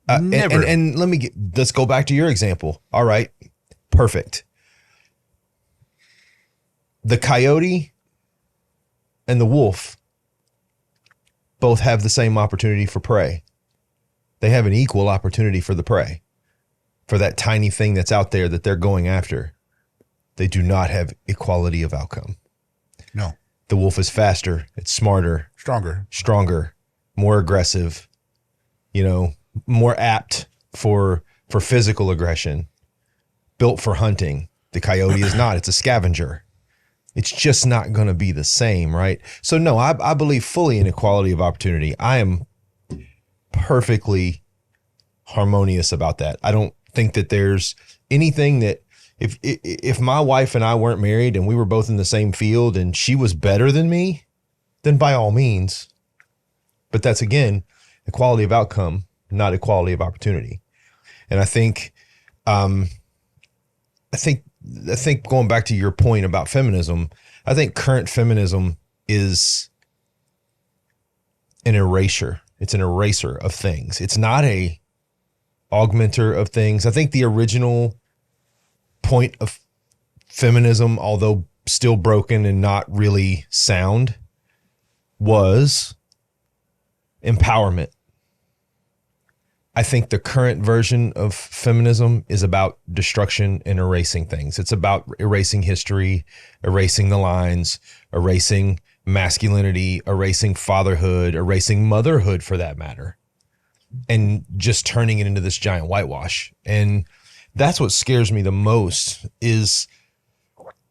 [SPEAKER 2] Never. And let's go back to your example. All right. Perfect. The coyote and the wolf both have the same opportunity for prey. They have an equal opportunity for the prey, for that tiny thing that's out there that they're going after. They do not have equality of outcome.
[SPEAKER 1] No.
[SPEAKER 2] The wolf is faster. It's smarter. Stronger, more aggressive, more apt for physical aggression, built for hunting. The coyote is not. It's a scavenger. It's just not going to be the same, right? So no, I believe fully in equality of opportunity. I am perfectly harmonious about that. I don't think that there's anything that if my wife and I weren't married and we were both in the same field and she was better than me, then by all means. But that's, again, equality of outcome, not equality of opportunity. And I think going back to your point about feminism, I think current feminism is an erasure. It's an eraser of things. It's not a augmenter of things. I think the original point of feminism, although still broken and not really sound, was empowerment. I think the current version of feminism is about destruction and erasing things. It's about erasing history, erasing the lines, erasing masculinity, erasing fatherhood, erasing motherhood for that matter, and just turning it into this giant whitewash. And that's what scares me the most is,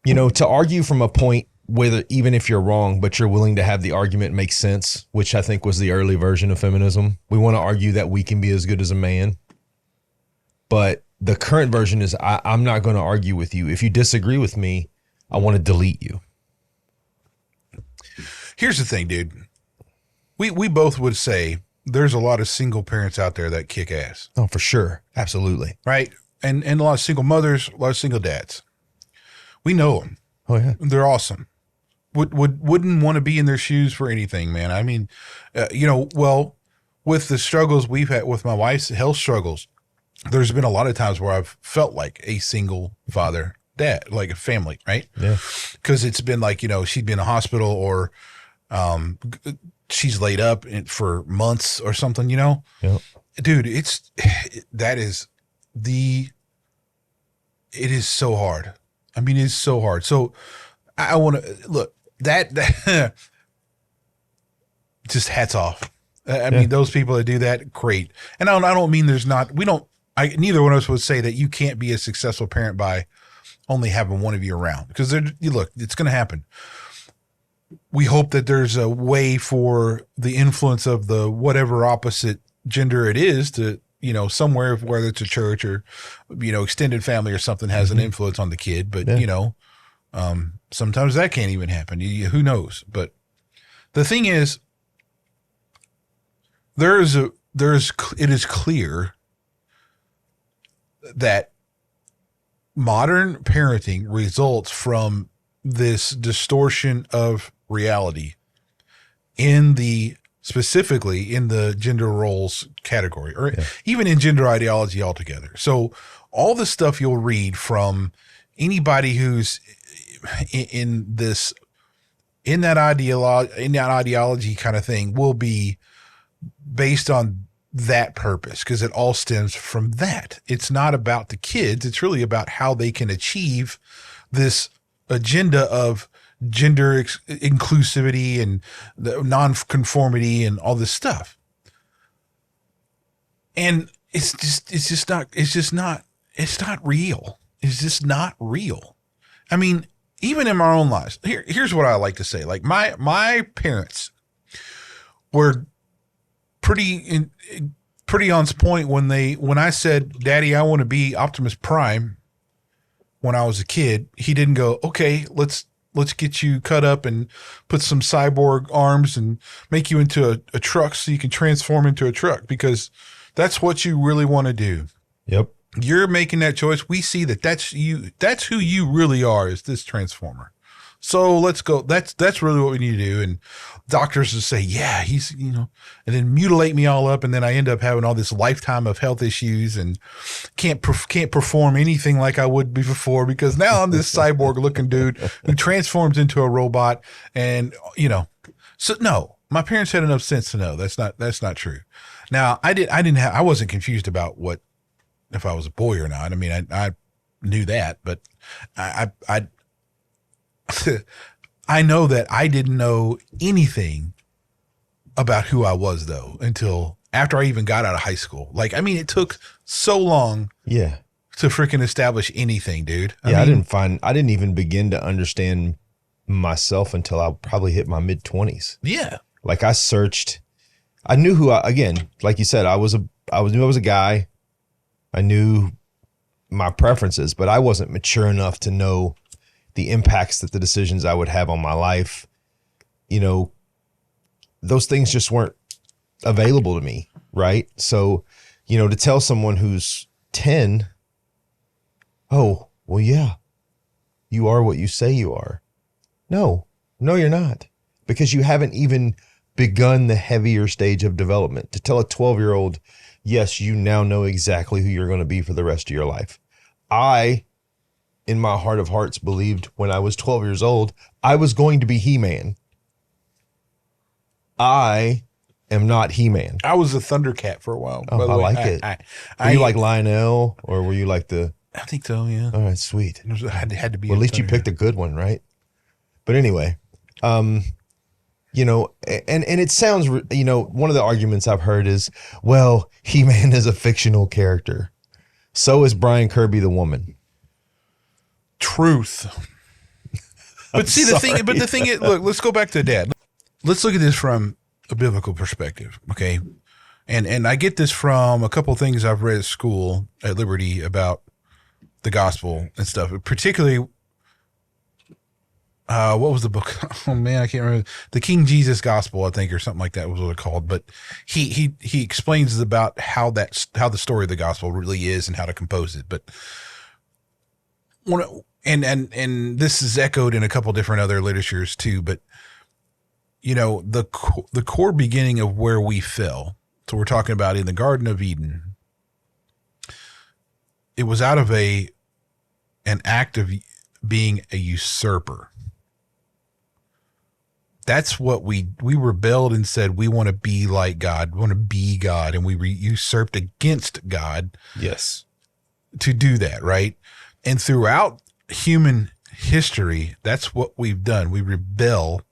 [SPEAKER 2] to argue from a point whether even if you're wrong, but you're willing to have the argument make sense, which I think was the early version of feminism. We want to argue that we can be as good as a man. But the current version is I'm not going to argue with you. If you disagree with me, I want to delete you.
[SPEAKER 1] Here's the thing, dude. We both would say there's a lot of single parents out there that kick ass.
[SPEAKER 2] Oh, for sure. Absolutely.
[SPEAKER 1] Right? And a lot of single mothers, a lot of single dads. We know them.
[SPEAKER 2] Oh, yeah.
[SPEAKER 1] They're awesome. Wouldn't want to be in their shoes for anything, man. I mean, with the struggles we've had with my wife's health struggles, there's been a lot of times where I've felt like a single father, dad, like a family, right?
[SPEAKER 2] Yeah.
[SPEAKER 1] Because it's been like, she'd be in a hospital or she's laid up for months or something,
[SPEAKER 2] Yeah.
[SPEAKER 1] Dude, it is so hard. I mean, it's so hard. So I want to look that just hats off. I mean, those people that do that, great. And I don't mean neither one of us would say that you can't be a successful parent by only having one of you around, because it's going to happen. We hope that there's a way for the influence of the whatever opposite gender it is to, somewhere, whether it's a church or, extended family or something, has an influence on the kid. But, sometimes that can't even happen. Who knows? But the thing is, it is clear that modern parenting results from this distortion of reality specifically in the gender roles category, or even in gender ideology altogether. So all the stuff you'll read from anybody who's in that ideology kind of thing will be based on that purpose, because it all stems from that. It's not about the kids. It's really about how they can achieve this agenda of gender inclusivity and the non-conformity and all this stuff. And it's not real. It's just not real. I mean, even in our own lives, here's what I like to say. Like my parents were pretty on point when I said, "Daddy, I want to be Optimus Prime." When I was a kid, he didn't go, "Okay, let's get you cut up and put some cyborg arms and make you into a truck so you can transform into a truck, because that's what you really want to do."
[SPEAKER 2] Yep.
[SPEAKER 1] You're making that choice. We see that that's you. That's who you really are, is this transformer. So let's go. That's really what we need to do. And doctors will say, "Yeah, he's, and then mutilate me all up. And then I end up having all this lifetime of health issues and can't perform anything like I would be before, because now I'm this cyborg looking dude who transforms into a robot." And, so no, my parents had enough sense to know that's not true. Now I wasn't confused about if I was a boy or not. I mean, I knew that, but I know that I didn't know anything about who I was, though, until after I even got out of high school. Like, I mean, it took so long to freaking establish anything, dude.
[SPEAKER 2] I didn't even begin to understand myself until I probably hit my mid-20s.
[SPEAKER 1] Yeah.
[SPEAKER 2] Like I searched, I knew again, like you said, I knew I was a guy. I knew my preferences, but I wasn't mature enough to know the impacts that the decisions I would have on my life. You know, those things just weren't available to me. Right. So, you know, to tell someone who's 10, oh, well, yeah, you are what you say you are. No, you're not, because you haven't even begun the heavier stage of development. To tell a 12-year-old, yes, you now know exactly who you're going to be for the rest of your life. I, in my heart of hearts, believed when I was 12 years old, I was going to be He-Man. I am not He-Man.
[SPEAKER 1] I was a Thundercat for a while.
[SPEAKER 2] Oh, I like it. Were you like Lionel, or were you like the...
[SPEAKER 1] I think so, yeah.
[SPEAKER 2] All right, sweet.
[SPEAKER 1] It had to be.
[SPEAKER 2] Well, at least you picked a good one, right? But anyway, you know, and it sounds, you know, one of the arguments I've heard is, well, He-Man is a fictional character. So is Brian Kirby the woman.
[SPEAKER 1] Truth. But see, the thing is, look, let's go back to Dad. Let's look at this from a biblical perspective, okay? And I get this from a couple of things I've read at school at Liberty about the gospel and stuff, particularly, what was the book? Oh man, I can't remember. The King Jesus Gospel, I think, or something like that was what it's called. But he explains about how the story of the gospel really is and how to compose it. But and this is echoed in a couple different other literatures too. But you know, the core beginning of where we fell. So we're talking about in the Garden of Eden. It was out of an act of being a usurper. That's what we rebelled and said, we want to be like God, we want to be God, and we usurped against God.
[SPEAKER 2] Yes.
[SPEAKER 1] To do that, right? And throughout human history, that's what we've done. We rebel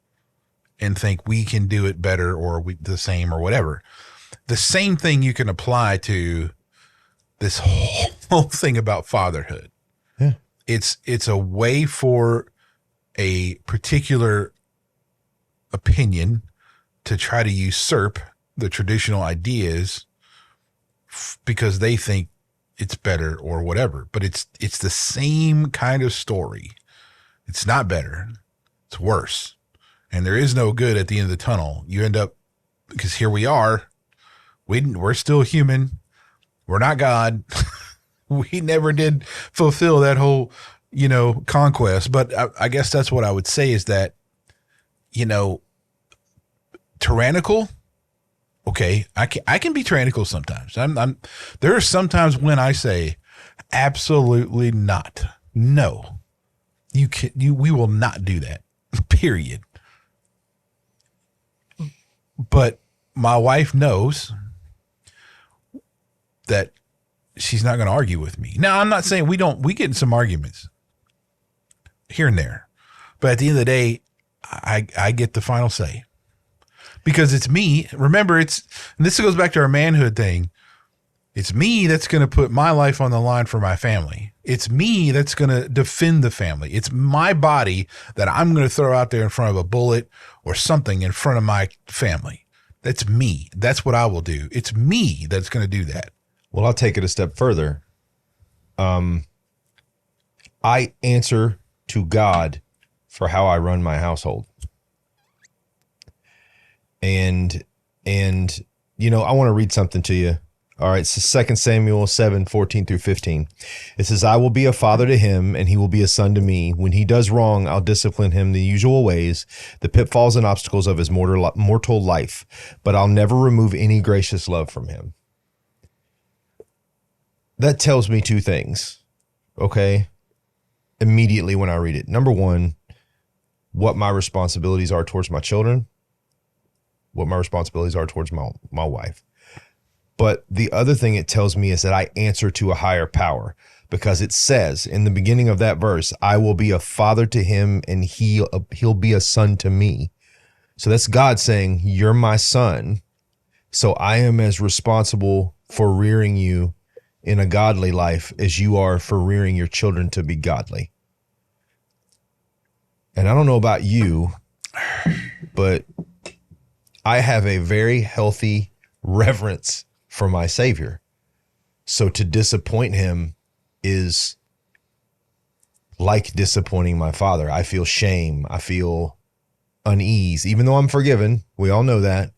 [SPEAKER 1] and think we can do it better or the same or whatever. The same thing you can apply to this whole thing about fatherhood.
[SPEAKER 2] Yeah.
[SPEAKER 1] It's a way for a particular opinion to try to usurp the traditional ideas because they think it's better or whatever. But it's the same kind of story. It's not better. It's worse. And there is no good at the end of the tunnel. You end up, because here we are, we're still human. We're not God. We never did fulfill that whole, you know, conquest. But I guess that's what I would say is that, you know, tyrannical. Okay. I can be tyrannical sometimes. There are sometimes when I say absolutely not. No, we will not do that, period. But my wife knows that she's not going to argue with me. Now, I'm not saying we get in some arguments here and there, but at the end of the day, I get the final say because it's me. Remember, and this goes back to our manhood thing. It's me that's going to put my life on the line for my family. It's me that's going to defend the family. It's my body that I'm going to throw out there in front of a bullet or something in front of my family. That's me. That's what I will do. It's me that's going to do that.
[SPEAKER 2] Well, I'll take it a step further. I answer to God for how I run my household. And you know, I want to read something to you. All right, so 2 Samuel 7:14-15. It says, I will be a father to him, and he will be a son to me. When he does wrong, I'll discipline him the usual ways, the pitfalls and obstacles of his mortal life, but I'll never remove any gracious love from him. That tells me two things, okay? Immediately when I read it. Number one, what my responsibilities are towards my children, what my responsibilities are towards my wife. But the other thing it tells me is that I answer to a higher power, because it says in the beginning of that verse, I will be a father to him and he'll be a son to me. So that's God saying, you're my son. So I am as responsible for rearing you in a godly life as you are for rearing your children to be godly. And I don't know about you, but I have a very healthy reverence for my Savior. So to disappoint him is like disappointing my father. I feel shame. I feel unease, even though I'm forgiven. We all know that.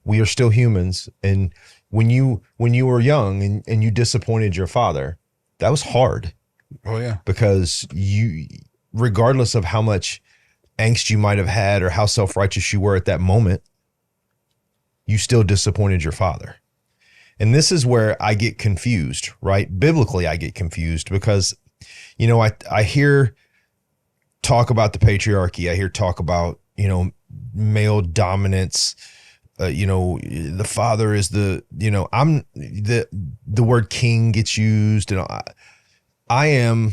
[SPEAKER 2] We are still humans. And when you were young and you disappointed your father, that was hard.
[SPEAKER 1] Oh yeah.
[SPEAKER 2] Because you, regardless of how much angst you might have had or how self-righteous you were at that moment, you still disappointed your father. And this is where I get confused, right? Biblically, I get confused because, you know, I hear talk about the patriarchy. I hear talk about, you know, male dominance. You know, the father is the, you know, the word king gets used, and I am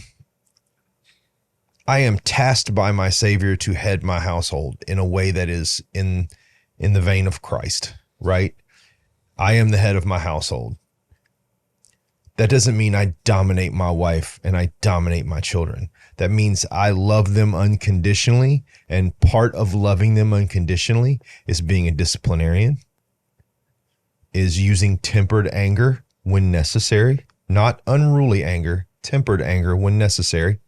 [SPEAKER 2] tasked by my Savior to head my household in a way that is in the vein of Christ, right? I am the head of my household. That doesn't mean I dominate my wife and I dominate my children. That means I love them unconditionally, and part of loving them unconditionally is being a disciplinarian, is using tempered anger when necessary, not unruly anger, tempered anger when necessary,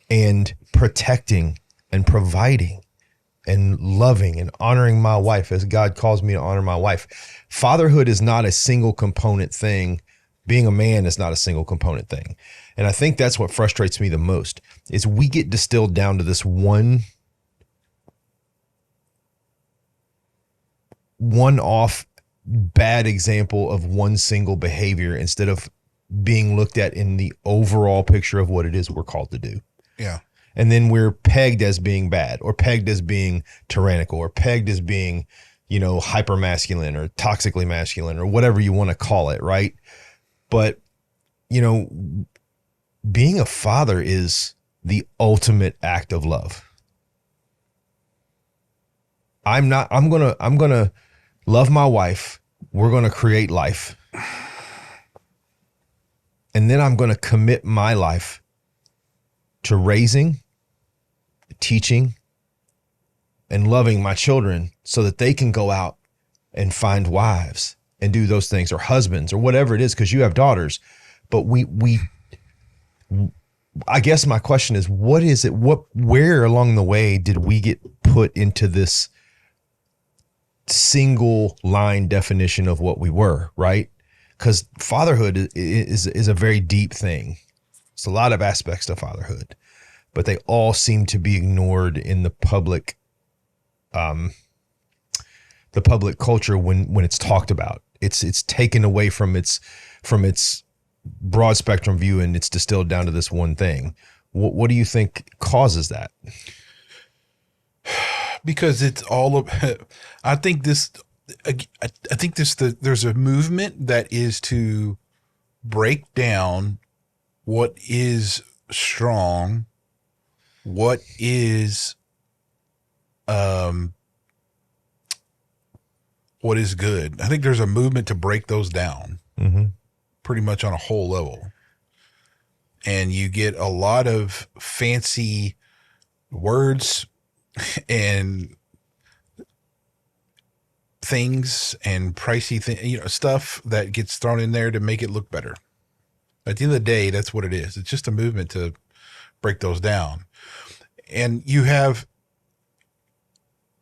[SPEAKER 2] and protecting and providing and loving and honoring my wife as God calls me to honor my wife. Fatherhood is not a single component thing. Being a man is not a single component thing. And I think that's what frustrates me the most, is we get distilled down to this one-off bad example of one single behavior instead of being looked at in the overall picture of what it is we're called to do.
[SPEAKER 1] Yeah.
[SPEAKER 2] And then we're pegged as being bad, or pegged as being tyrannical, or pegged as being, you know, hyper masculine or toxically masculine or whatever you want to call it, right? But, you know, being a father is the ultimate act of love. I'm going to love my wife. We're going to create life. And then I'm going to commit my life to raising, teaching, and loving my children so that they can go out and find wives and do those things, or husbands, or whatever it is, because you have daughters. But I guess my question is, what is it? Where along the way did we get put into this single line definition of what we were, right? Because fatherhood is a very deep thing. It's a lot of aspects to fatherhood, but they all seem to be ignored in the public culture when it's talked about. It's taken away from its broad spectrum view, and it's distilled down to this one thing. What do you think causes that?
[SPEAKER 1] Because it's all of, I think there's a movement that is to break down what is strong, what is good. I think there's a movement to break those down, pretty much on a whole level. And you get a lot of fancy words and things and pricey stuff that gets thrown in there to make it look better. At the end of the day, that's what it is. It's just a movement to break those down. And you have,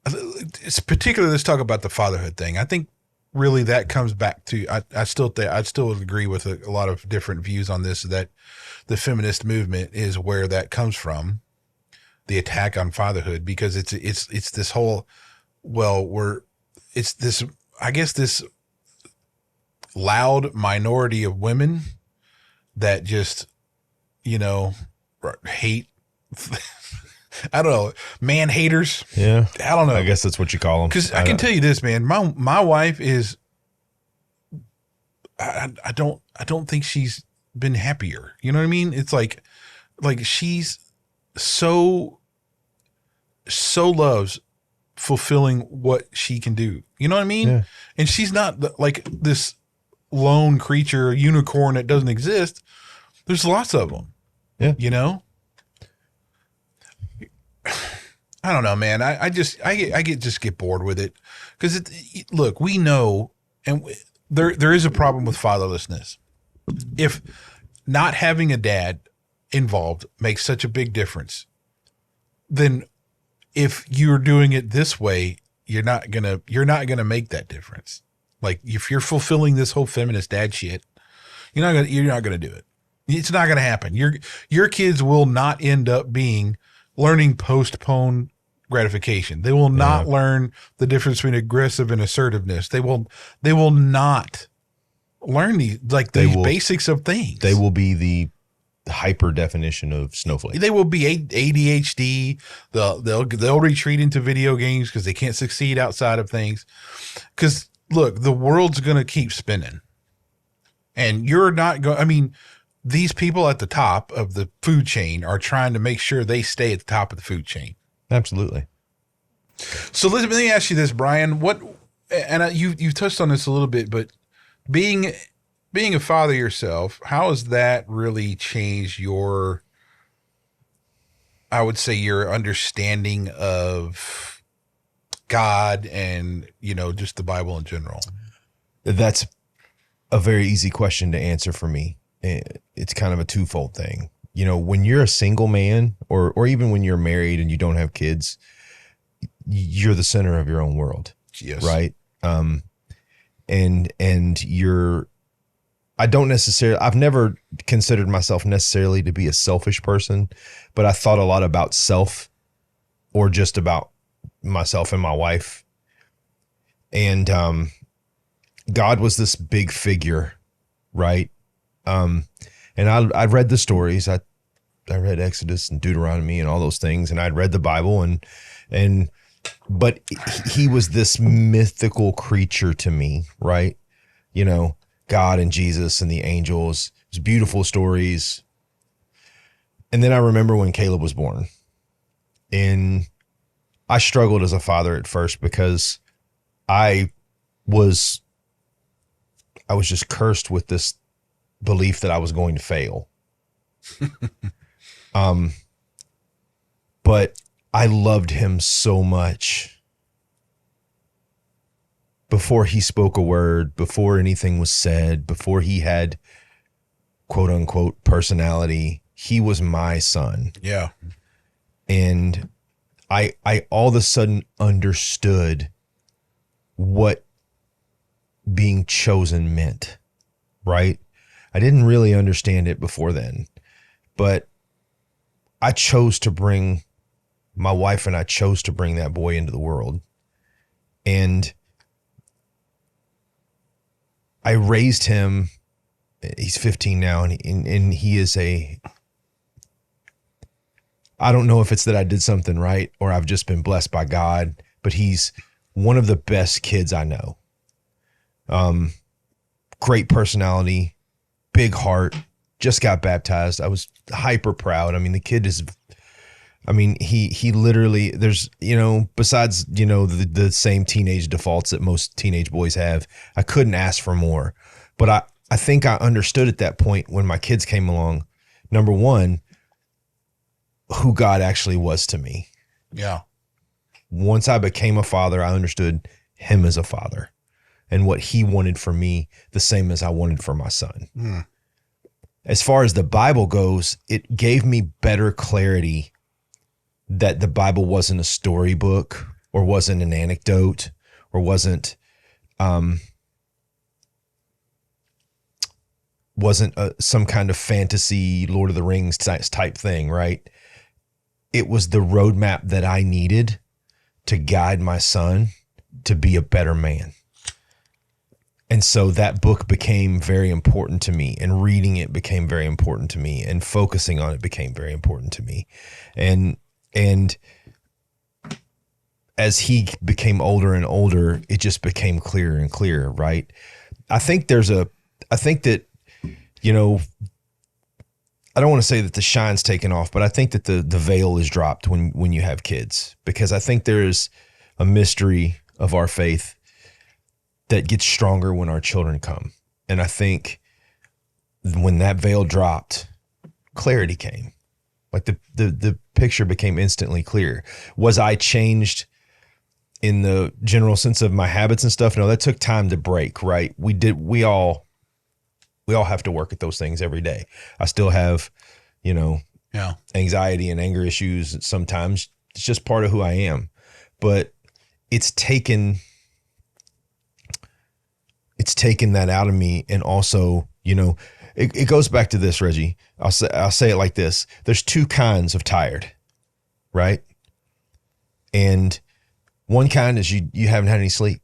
[SPEAKER 1] it's particularly, let's talk about the fatherhood thing. I think really that comes back to, I still agree with a lot of different views on this, that the feminist movement is where that comes from, the attack on fatherhood, because it's this whole, it's this, I guess, this loud minority of women that just, hate, I don't know, man haters.
[SPEAKER 2] Yeah.
[SPEAKER 1] I don't know.
[SPEAKER 2] I guess that's what you call them.
[SPEAKER 1] Because I can tell you this, man, my wife is, I don't think she's been happier. You know what I mean? It's like she's so loves fulfilling what she can do. You know what I mean?
[SPEAKER 2] Yeah.
[SPEAKER 1] And she's not like this lone creature, unicorn that doesn't exist. There's lots of them.
[SPEAKER 2] Yeah.
[SPEAKER 1] You know? I don't know, man. I just get bored with it because look, we know, and there is a problem with fatherlessness. If not having a dad involved makes such a big difference, then if you're doing it this way, you're not gonna make that difference. Like if you're fulfilling this whole feminist dad shit, you're not gonna do it. It's not gonna happen. Your kids will not end up learning postpone gratification. They will not learn the difference between aggressive and assertiveness. They will not learn these basics of things.
[SPEAKER 2] They will be the hyper definition of snowflake.
[SPEAKER 1] They will be ADHD. They'll retreat into video games because they can't succeed outside of things. Because look, the world's going to keep spinning, and you're not going. I mean, these people at the top of the food chain are trying to make sure they stay at the top of the food chain.
[SPEAKER 2] Absolutely.
[SPEAKER 1] So let me ask you this, Brian. You touched on this a little bit, but being a father yourself, how has that really changed your understanding of God and, just the Bible in general?
[SPEAKER 2] That's a very easy question to answer for me. It's kind of a twofold thing. When you're a single man or even when you're married and you don't have kids, you're the center of your own world.
[SPEAKER 1] Yes.
[SPEAKER 2] Right. I've never considered myself necessarily to be a selfish person, but I thought a lot about self or just about myself and my wife. And God was this big figure, right? And I'd read the stories. I read Exodus and Deuteronomy and all those things, and I'd read the Bible but he was this mythical creature to me, right? God and Jesus and the angels. It was beautiful stories. And then I remember when Caleb was born, and I struggled as a father at first because I was just cursed with this belief that I was going to fail. But I loved him so much. Before he spoke a word, before anything was said, before he had quote unquote personality, he was my son.
[SPEAKER 1] Yeah.
[SPEAKER 2] And I all of a sudden understood what being chosen meant, right? I didn't really understand it before then, but my wife and I chose to bring that boy into the world. And I raised him. He's 15 now, and he is I don't know if it's that I did something right or I've just been blessed by God, but he's one of the best kids I know. Great personality, big heart, just got baptized. I was hyper proud. I mean, the kid is, he literally, there's, besides, the same teenage defaults that most teenage boys have, I couldn't ask for more. But I think I understood at that point when my kids came along, number one, who God actually was to me.
[SPEAKER 1] Yeah.
[SPEAKER 2] Once I became a father, I understood him as a father and what he wanted for me, the same as I wanted for my son.
[SPEAKER 1] Mm.
[SPEAKER 2] As far as the Bible goes, it gave me better clarity that the Bible wasn't a storybook or wasn't an anecdote or wasn't some kind of fantasy Lord of the Rings type thing, right? It was the roadmap that I needed to guide my son to be a better man. And so that book became very important to me, and reading it became very important to me, and focusing on it became very important to me. And as he became older and older, it just became clearer and clearer, right? I think that, I don't want to say that the shine's taken off, but I think that the veil is dropped when you have kids, because I think there's a mystery of our faith that gets stronger when our children come. And I think when that veil dropped, clarity came. Like the picture became instantly clear. Was I changed in the general sense of my habits and stuff? No, that took time to break, right? We all have to work at those things every day. I still have, anxiety and anger issues sometimes. It's just part of who I am. But it's taken that out of me. And also, it goes back to this, Reggie. I'll say it like this. There's two kinds of tired, right? And one kind is you haven't had any sleep.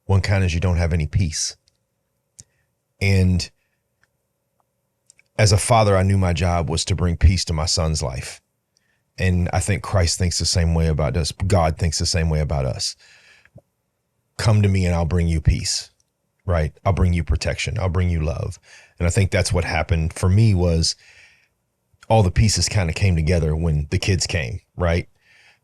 [SPEAKER 2] One kind is you don't have any peace. And as a father, I knew my job was to bring peace to my son's life. And I think Christ thinks the same way about us. God thinks the same way about us. Come to me and I'll bring you peace, right? I'll bring you protection. I'll bring you love. And I think that's what happened for me was all the pieces kind of came together when the kids came, right?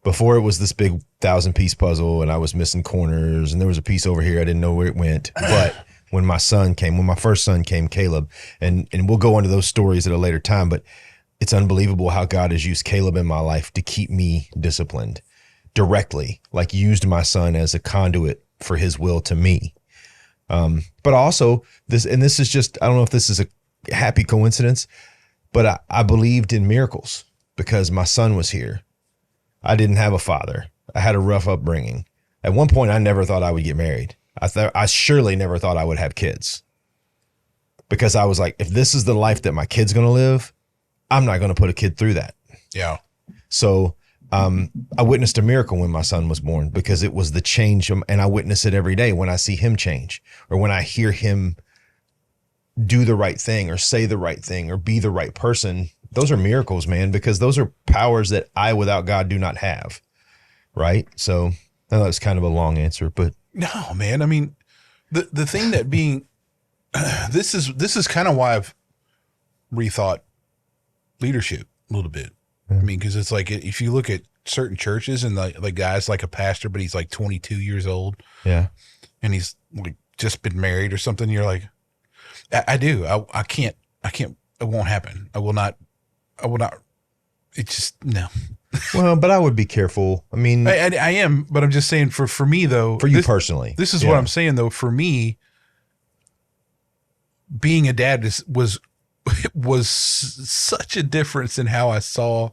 [SPEAKER 2] Before it was this big 1,000-piece puzzle and I was missing corners and there was a piece over here. I didn't know where it went. But when my first son came, Caleb, and we'll go into those stories at a later time, but it's unbelievable how God has used Caleb in my life to keep me disciplined directly, like used my son as a conduit for his will to me. But also this is just, I don't know if this is a happy coincidence, but I believed in miracles because my son was here. I didn't have a father. I had a rough upbringing. At one point, I never thought I would get married. I surely never thought I would have kids because I was like, if this is the life that my kid's going to live, I'm not going to put a kid through that.
[SPEAKER 1] Yeah.
[SPEAKER 2] So I witnessed a miracle when my son was born because it was the change. And I witness it every day when I see him change or when I hear him do the right thing or say the right thing or be the right person. Those are miracles, man, because those are powers that I, without God, do not have. Right. So I know that's kind of a long answer, but.
[SPEAKER 1] No, man. I mean, the thing that being, this is kind of why I've rethought leadership a little bit. I mean, because it's like if you look at certain churches and the guy's like a pastor, but he's like 22 years old.
[SPEAKER 2] Yeah.
[SPEAKER 1] And he's like just been married or something. You're like, I do. I can't, it won't happen. I will not. It's just, no.
[SPEAKER 2] Well, but I would be careful. I mean,
[SPEAKER 1] I am, but I'm just saying for me though,
[SPEAKER 2] for you personally,
[SPEAKER 1] this is what I'm saying though. For me, being a dad was such a difference in how I saw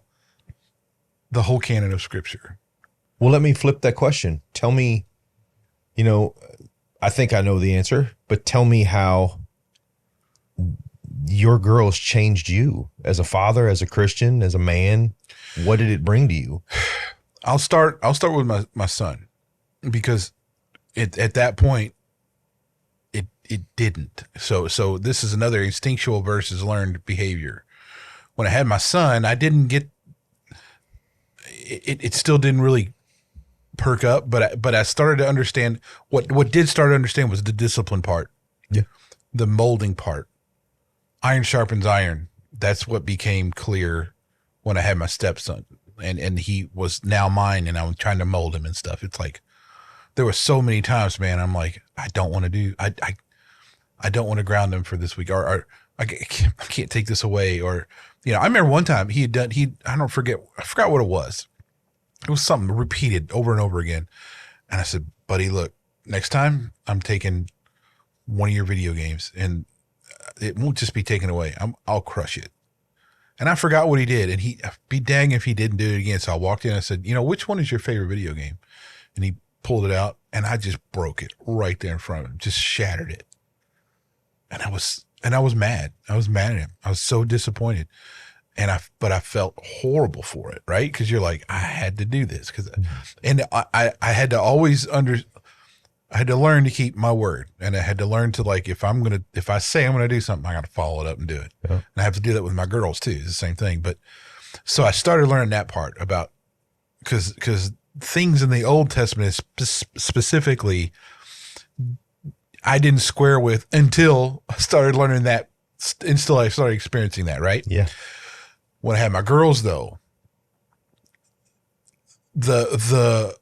[SPEAKER 1] the whole canon of scripture.
[SPEAKER 2] Well, let me flip that question. Tell me, I think I know the answer, but tell me how your girls changed you as a father, as a Christian, as a man. What did it bring to you?
[SPEAKER 1] I'll start with my son because at that point it didn't. So this is another instinctual versus learned behavior. When I had my son, I didn't get it still didn't really perk up, but I started to understand what did start to understand was the discipline part.
[SPEAKER 2] Yeah.
[SPEAKER 1] The molding part. Iron sharpens iron. That's what became clear when I had my stepson and he was now mine and I was trying to mold him and stuff. It's like, there were so many times, man, I'm like, I don't want to ground him for this week or I can't take this away. Or, I remember one time I forgot what it was. It was something repeated over and over again. And I said, buddy, look, next time I'm taking one of your video games and it won't just be taken away. I'll crush it. And I forgot what he did. And I'd be dang if he didn't do it again. So I walked in and I said, which one is your favorite video game? And he pulled it out and I just broke it right there in front of him, just shattered it. And I was mad. I was mad at him. I was so disappointed. But I felt horrible for it, right? Because you're like, I had to do this. And I had to always I had to learn to keep my word. And I had to learn to if I say I'm going to do something, I got to follow it up and do it. Yeah. And I have to do that with my girls too. It's the same thing. But so I started learning that part about, because things in the Old Testament specifically, I didn't square with until I started learning that, until I started experiencing that, right?
[SPEAKER 2] Yeah.
[SPEAKER 1] When I had my girls though, the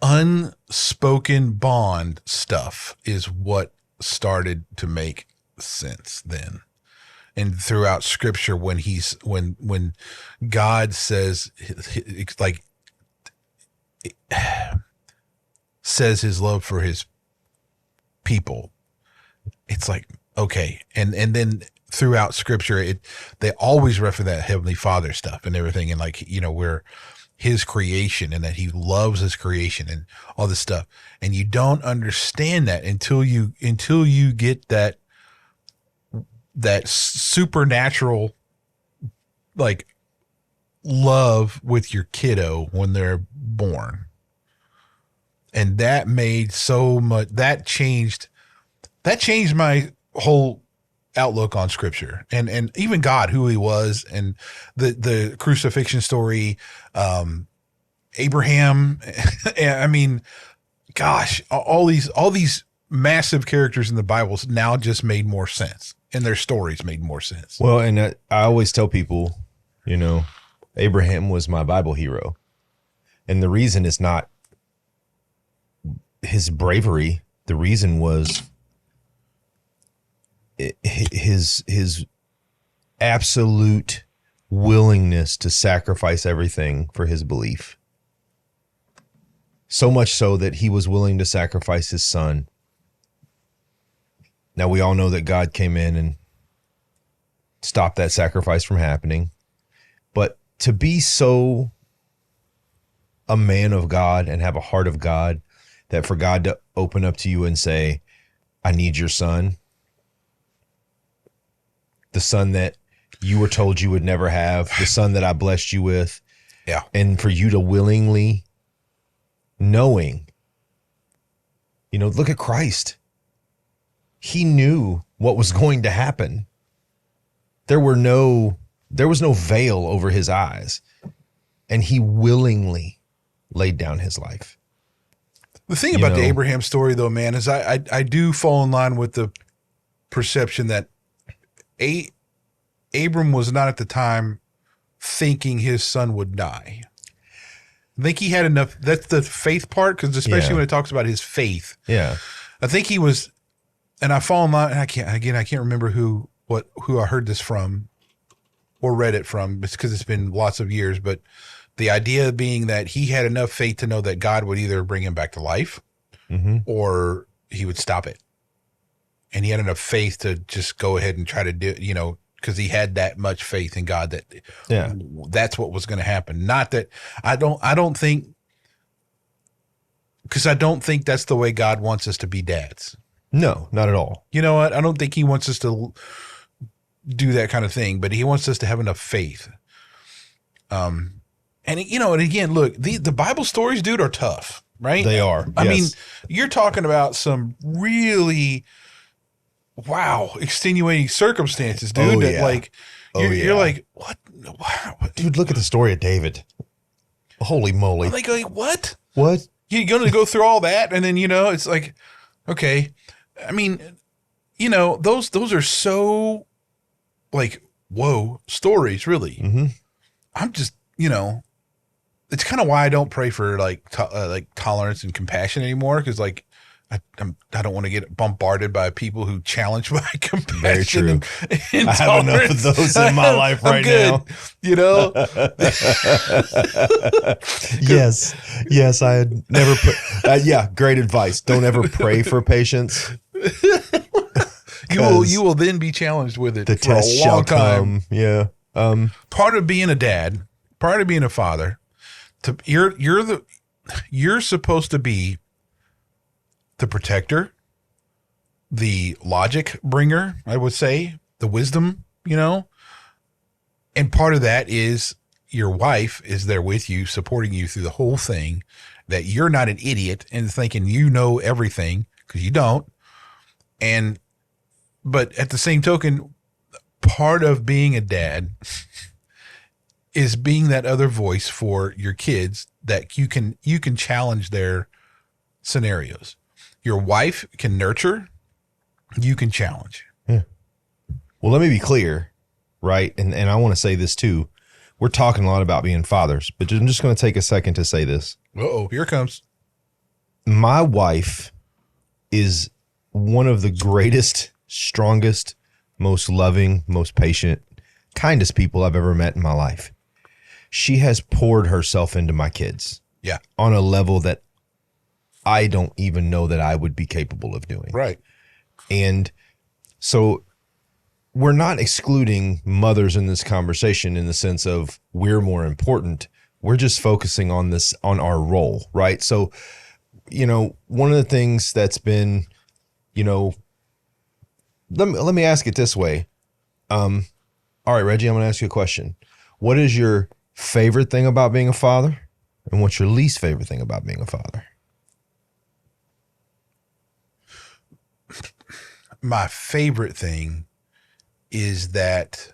[SPEAKER 1] unspoken bond stuff is what started to make sense then. and throughout scripture when God says like says his love for his people, it's like, okay. And then throughout scripture, they always refer that Heavenly Father stuff and everything. And like, we're his creation and that he loves his creation and all this stuff. And you don't understand that until you get that supernatural, like, love with your kiddo when they're born. And that made so much, that changed my whole outlook on scripture and even God, who he was, and the crucifixion story, Abraham. I mean, gosh, all these massive characters in the Bible now just made more sense, and their stories made more sense.
[SPEAKER 2] Well, and I always tell people, Abraham was my Bible hero. And the reason is not his bravery. The reason was his absolute willingness to sacrifice everything for his belief. So much so that he was willing to sacrifice his son. Now, we all know that God came in and stopped that sacrifice from happening. But to be so a man of God and have a heart of God, that for God to open up to you and say, I need your son, the son that you were told you would never have, the son that I blessed you with.
[SPEAKER 1] Yeah.
[SPEAKER 2] And for you to willingly, knowing, look at Christ. He knew what was going to happen. There was no veil over his eyes, and he willingly laid down his life.
[SPEAKER 1] The thing about the Abraham story, though, man, is I do fall in line with the perception that Abram was not at the time thinking his son would die. I think he had enough. That's the faith part, because especially when it talks about his faith.
[SPEAKER 2] Yeah,
[SPEAKER 1] I think he was, and I fall in line. And I can't remember who I heard this from or read it from. It's because it's been lots of years, but the idea being that he had enough faith to know that God would either bring him back to life or he would stop it. And he had enough faith to just go ahead and try to do, because he had that much faith in God that that's what was going to happen. Not that I don't think, because I don't think that's the way God wants us to be dads.
[SPEAKER 2] No, not at all.
[SPEAKER 1] You know what? I don't think he wants us to do that kind of thing, but he wants us to have enough faith. And again, look, the Bible stories, dude, are tough, right?
[SPEAKER 2] They are.
[SPEAKER 1] I mean, you're talking about some really, extenuating circumstances, dude.
[SPEAKER 2] Oh,
[SPEAKER 1] that
[SPEAKER 2] yeah.
[SPEAKER 1] like, you're like, what?
[SPEAKER 2] Dude, look at the story of David. Holy moly.
[SPEAKER 1] I'm like, what?
[SPEAKER 2] What?
[SPEAKER 1] You're going to go through all that? And then, it's like, okay. I mean, those are so, like, whoa stories, really.
[SPEAKER 2] Mm-hmm.
[SPEAKER 1] I'm just, it's kind of why I don't pray for like tolerance and compassion anymore, because like I don't want to get bombarded by people who challenge my compassion. Very true. And
[SPEAKER 2] I have enough of those in my life right now. Yes, I had never put. Great advice. Don't ever pray for patience.
[SPEAKER 1] You will then be challenged with it.
[SPEAKER 2] The
[SPEAKER 1] for
[SPEAKER 2] test
[SPEAKER 1] a long
[SPEAKER 2] shall
[SPEAKER 1] time.
[SPEAKER 2] come. Yeah.
[SPEAKER 1] Part of being a dad, part of being a father, you're supposed to be the protector, the logic bringer, I would say, the wisdom, and part of that is your wife is there with you, supporting you through the whole thing, that you're not an idiot and thinking you know everything, because you don't. But at the same token, part of being a dad is being that other voice for your kids, that you can challenge their scenarios. Your wife can nurture, you can challenge.
[SPEAKER 2] Yeah. Well, let me be clear, right? And I want to say this too. We're talking a lot about being fathers, but I'm just going to take a second to say this.
[SPEAKER 1] Uh-oh, here it comes.
[SPEAKER 2] My wife is one of the greatest, strongest, most loving, most patient, kindest people I've ever met in my life. She has poured herself into my kids.
[SPEAKER 1] Yeah.
[SPEAKER 2] On a level that I don't even know that I would be capable of doing.
[SPEAKER 1] Right.
[SPEAKER 2] And so we're not excluding mothers in this conversation in the sense of we're more important. We're just focusing on this, on our role, right? So, one of the things that's been, let me ask it this way. All right, Reggie, I'm going to ask you a question. What is your favorite thing about being a father? And what's your least favorite thing about being a father?
[SPEAKER 1] My favorite thing is the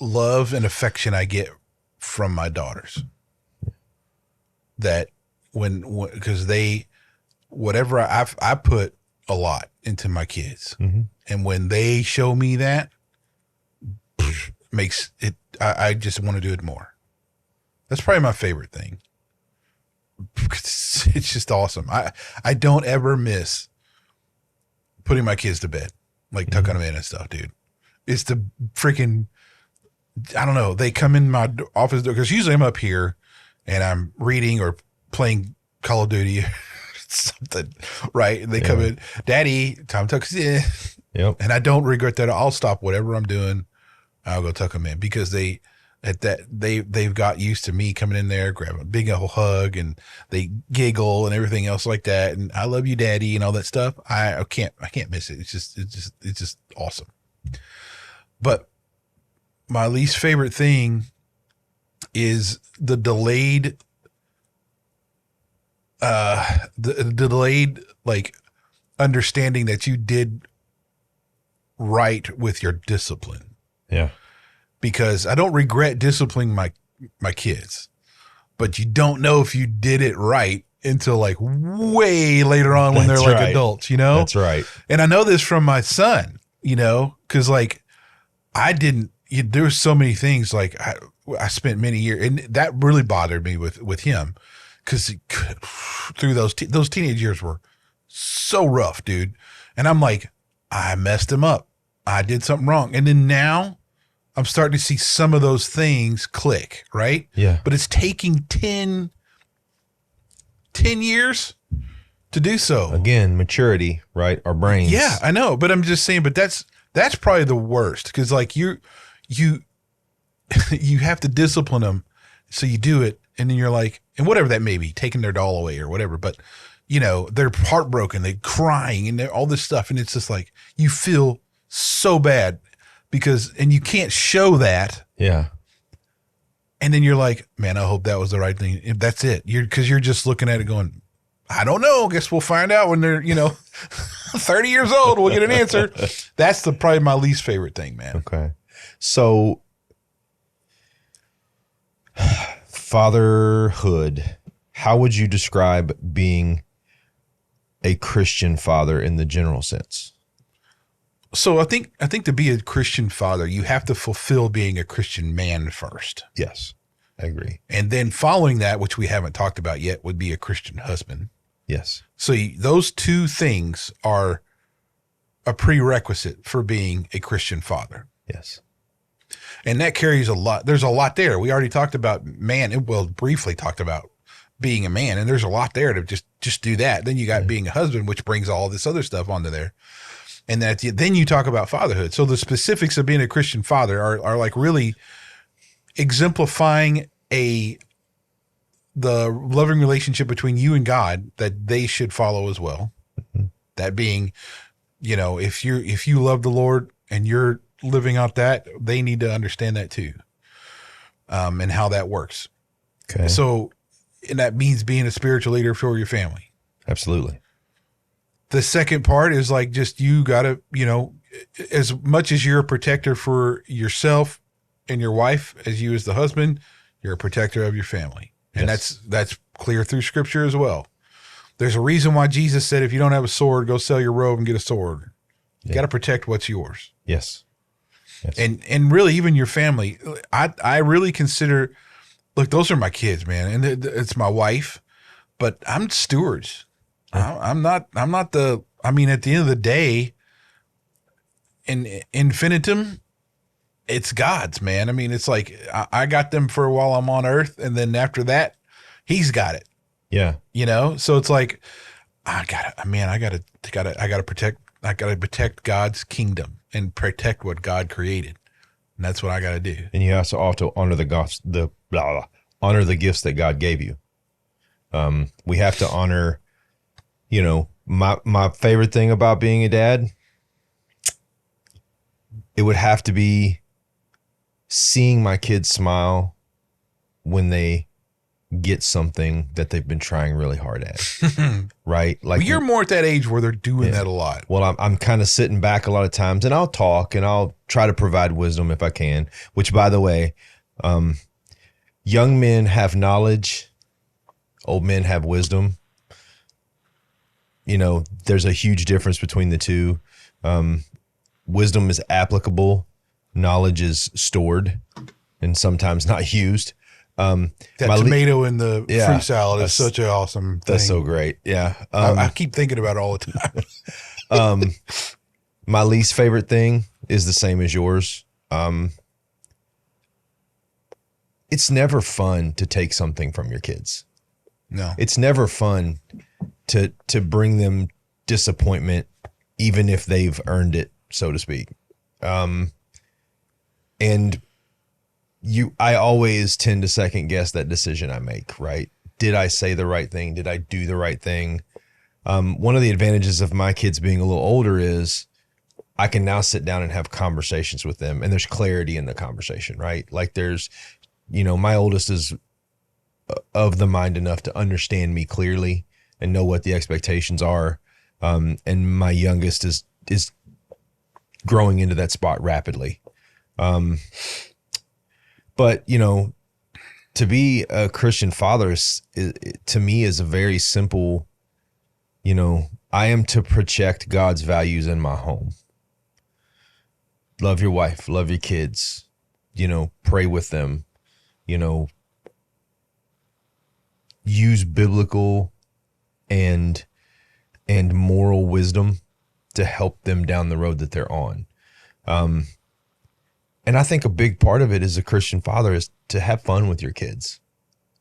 [SPEAKER 1] love and affection I get from my daughters. That because whatever I put a lot into my kids, and when they show me that, makes it, I just want to do it more. That's probably my favorite thing. It's just awesome. I don't ever miss putting my kids to bed, like tucking them in and stuff, dude. It's the freaking, I don't know. They come in my office door because usually I'm up here and I'm reading or playing Call of Duty or something, right? And they come in, Daddy, time to tuck us in.
[SPEAKER 2] Yep.
[SPEAKER 1] And I don't regret that. I'll stop whatever I'm doing. I'll go tuck them in because they've got used to me coming in there, grabbing a big old hug, and they giggle and everything else like that. And I love you, Daddy, and all that stuff. I can't miss it. It's just awesome. But my least favorite thing is the delayed like understanding that you did right with your discipline.
[SPEAKER 2] Yeah. Because
[SPEAKER 1] I don't regret disciplining my kids, but you don't know if you did it right until like way later on when they're like adults,
[SPEAKER 2] That's right.
[SPEAKER 1] And I know this from my son, because like there were so many things like I spent many years, and that really bothered me with him because through those teenage years were so rough, dude. And I'm like, I messed him up. I did something wrong. And then now I'm starting to see some of those things click, right?
[SPEAKER 2] Yeah.
[SPEAKER 1] But it's taking 10 years to do so.
[SPEAKER 2] Again, maturity, right? Our brains.
[SPEAKER 1] Yeah, I know. But I'm just saying, but that's probably the worst because like you have to discipline them. So you do it and then you're like, and whatever that may be, taking their doll away or whatever. But, they're heartbroken, they're crying and they're all this stuff. And it's just like, you feel so bad and you can't show that.
[SPEAKER 2] Yeah.
[SPEAKER 1] And then you're like, man, I hope that was the right thing. If that's it. Because you're just looking at it going, I don't know. Guess we'll find out when they're, 30 years old. We'll get an answer. That's probably my least favorite thing, man.
[SPEAKER 2] Okay. So fatherhood, how would you describe being a Christian father in the general sense?
[SPEAKER 1] So I think to be a Christian father, you have to fulfill being a Christian man first.
[SPEAKER 2] Yes, I agree.
[SPEAKER 1] And then following that, which we haven't talked about yet, would be a Christian husband.
[SPEAKER 2] Yes.
[SPEAKER 1] So those two things are a prerequisite for being a Christian father.
[SPEAKER 2] Yes.
[SPEAKER 1] And that carries a lot. There's a lot there. We already talked about briefly talked about being a man, and there's a lot there to just do that. Then you got being a husband, which brings all this other stuff onto there. And then you talk about fatherhood. So the specifics of being a Christian father are like really exemplifying the loving relationship between you and God that they should follow as well. Mm-hmm. That being, if you love the Lord and you're living out that, they need to understand that too, and how that works.
[SPEAKER 2] Okay.
[SPEAKER 1] So, and that means being a spiritual leader for your family.
[SPEAKER 2] Absolutely.
[SPEAKER 1] The second part is like just you got to, as much as you're a protector for yourself and your wife, as you as the husband, you're a protector of your family. And
[SPEAKER 2] Yes.
[SPEAKER 1] that's clear through scripture as well. There's a reason why Jesus said, if you don't have a sword, go sell your robe and get a sword. You got to protect what's yours.
[SPEAKER 2] Yes. Yes.
[SPEAKER 1] And really even your family. I really consider, look, those are my kids, man. And it's my wife, but I'm stewards. I'm not the, I mean, at the end of the day, in infinitum, it's God's, man. I mean, it's like, I got them for while I'm on earth. And then after that, he's got it,
[SPEAKER 2] Yeah.
[SPEAKER 1] you know? So it's like, I gotta protect God's kingdom and protect what God created. And that's what I got to do.
[SPEAKER 2] And you also have to honor honor the gifts that God gave you. We have to honor, you know, my favorite thing about being a dad, it would have to be seeing my kids smile when they get something that they've been trying really hard at. Right? Like,
[SPEAKER 1] well, you're more at that age where they're doing that a lot.
[SPEAKER 2] Well, I'm kind of sitting back a lot of times, and I'll talk and I'll try to provide wisdom if I can, which, by the way, young men have knowledge, old men have wisdom. You know, there's a huge difference between the two. Wisdom is applicable. Knowledge is stored and sometimes not used.
[SPEAKER 1] That tomato in the fruit salad is such an awesome thing.
[SPEAKER 2] That's so great. Yeah.
[SPEAKER 1] I keep thinking about it all the time.
[SPEAKER 2] My least favorite thing is the same as yours. It's never fun to take something from your kids.
[SPEAKER 1] No.
[SPEAKER 2] It's never fun to bring them disappointment, even if they've earned it, so to speak. And I always tend to second guess that decision I make, right? Did I say the right thing? Did I do the right thing? One of the advantages of my kids being a little older is I can now sit down and have conversations with them, and there's clarity in the conversation, right? Like there's, you know, my oldest is of the mind enough to understand me clearly and know what the expectations are. And my youngest is growing into that spot rapidly. But, you know, to be a Christian father to me is a very simple, you know, I am to project God's values in my home. Love your wife, love your kids, you know, pray with them, you know, use biblical and moral wisdom to help them down the road that they're on. And I think a big part of it as a Christian father is to have fun with your kids.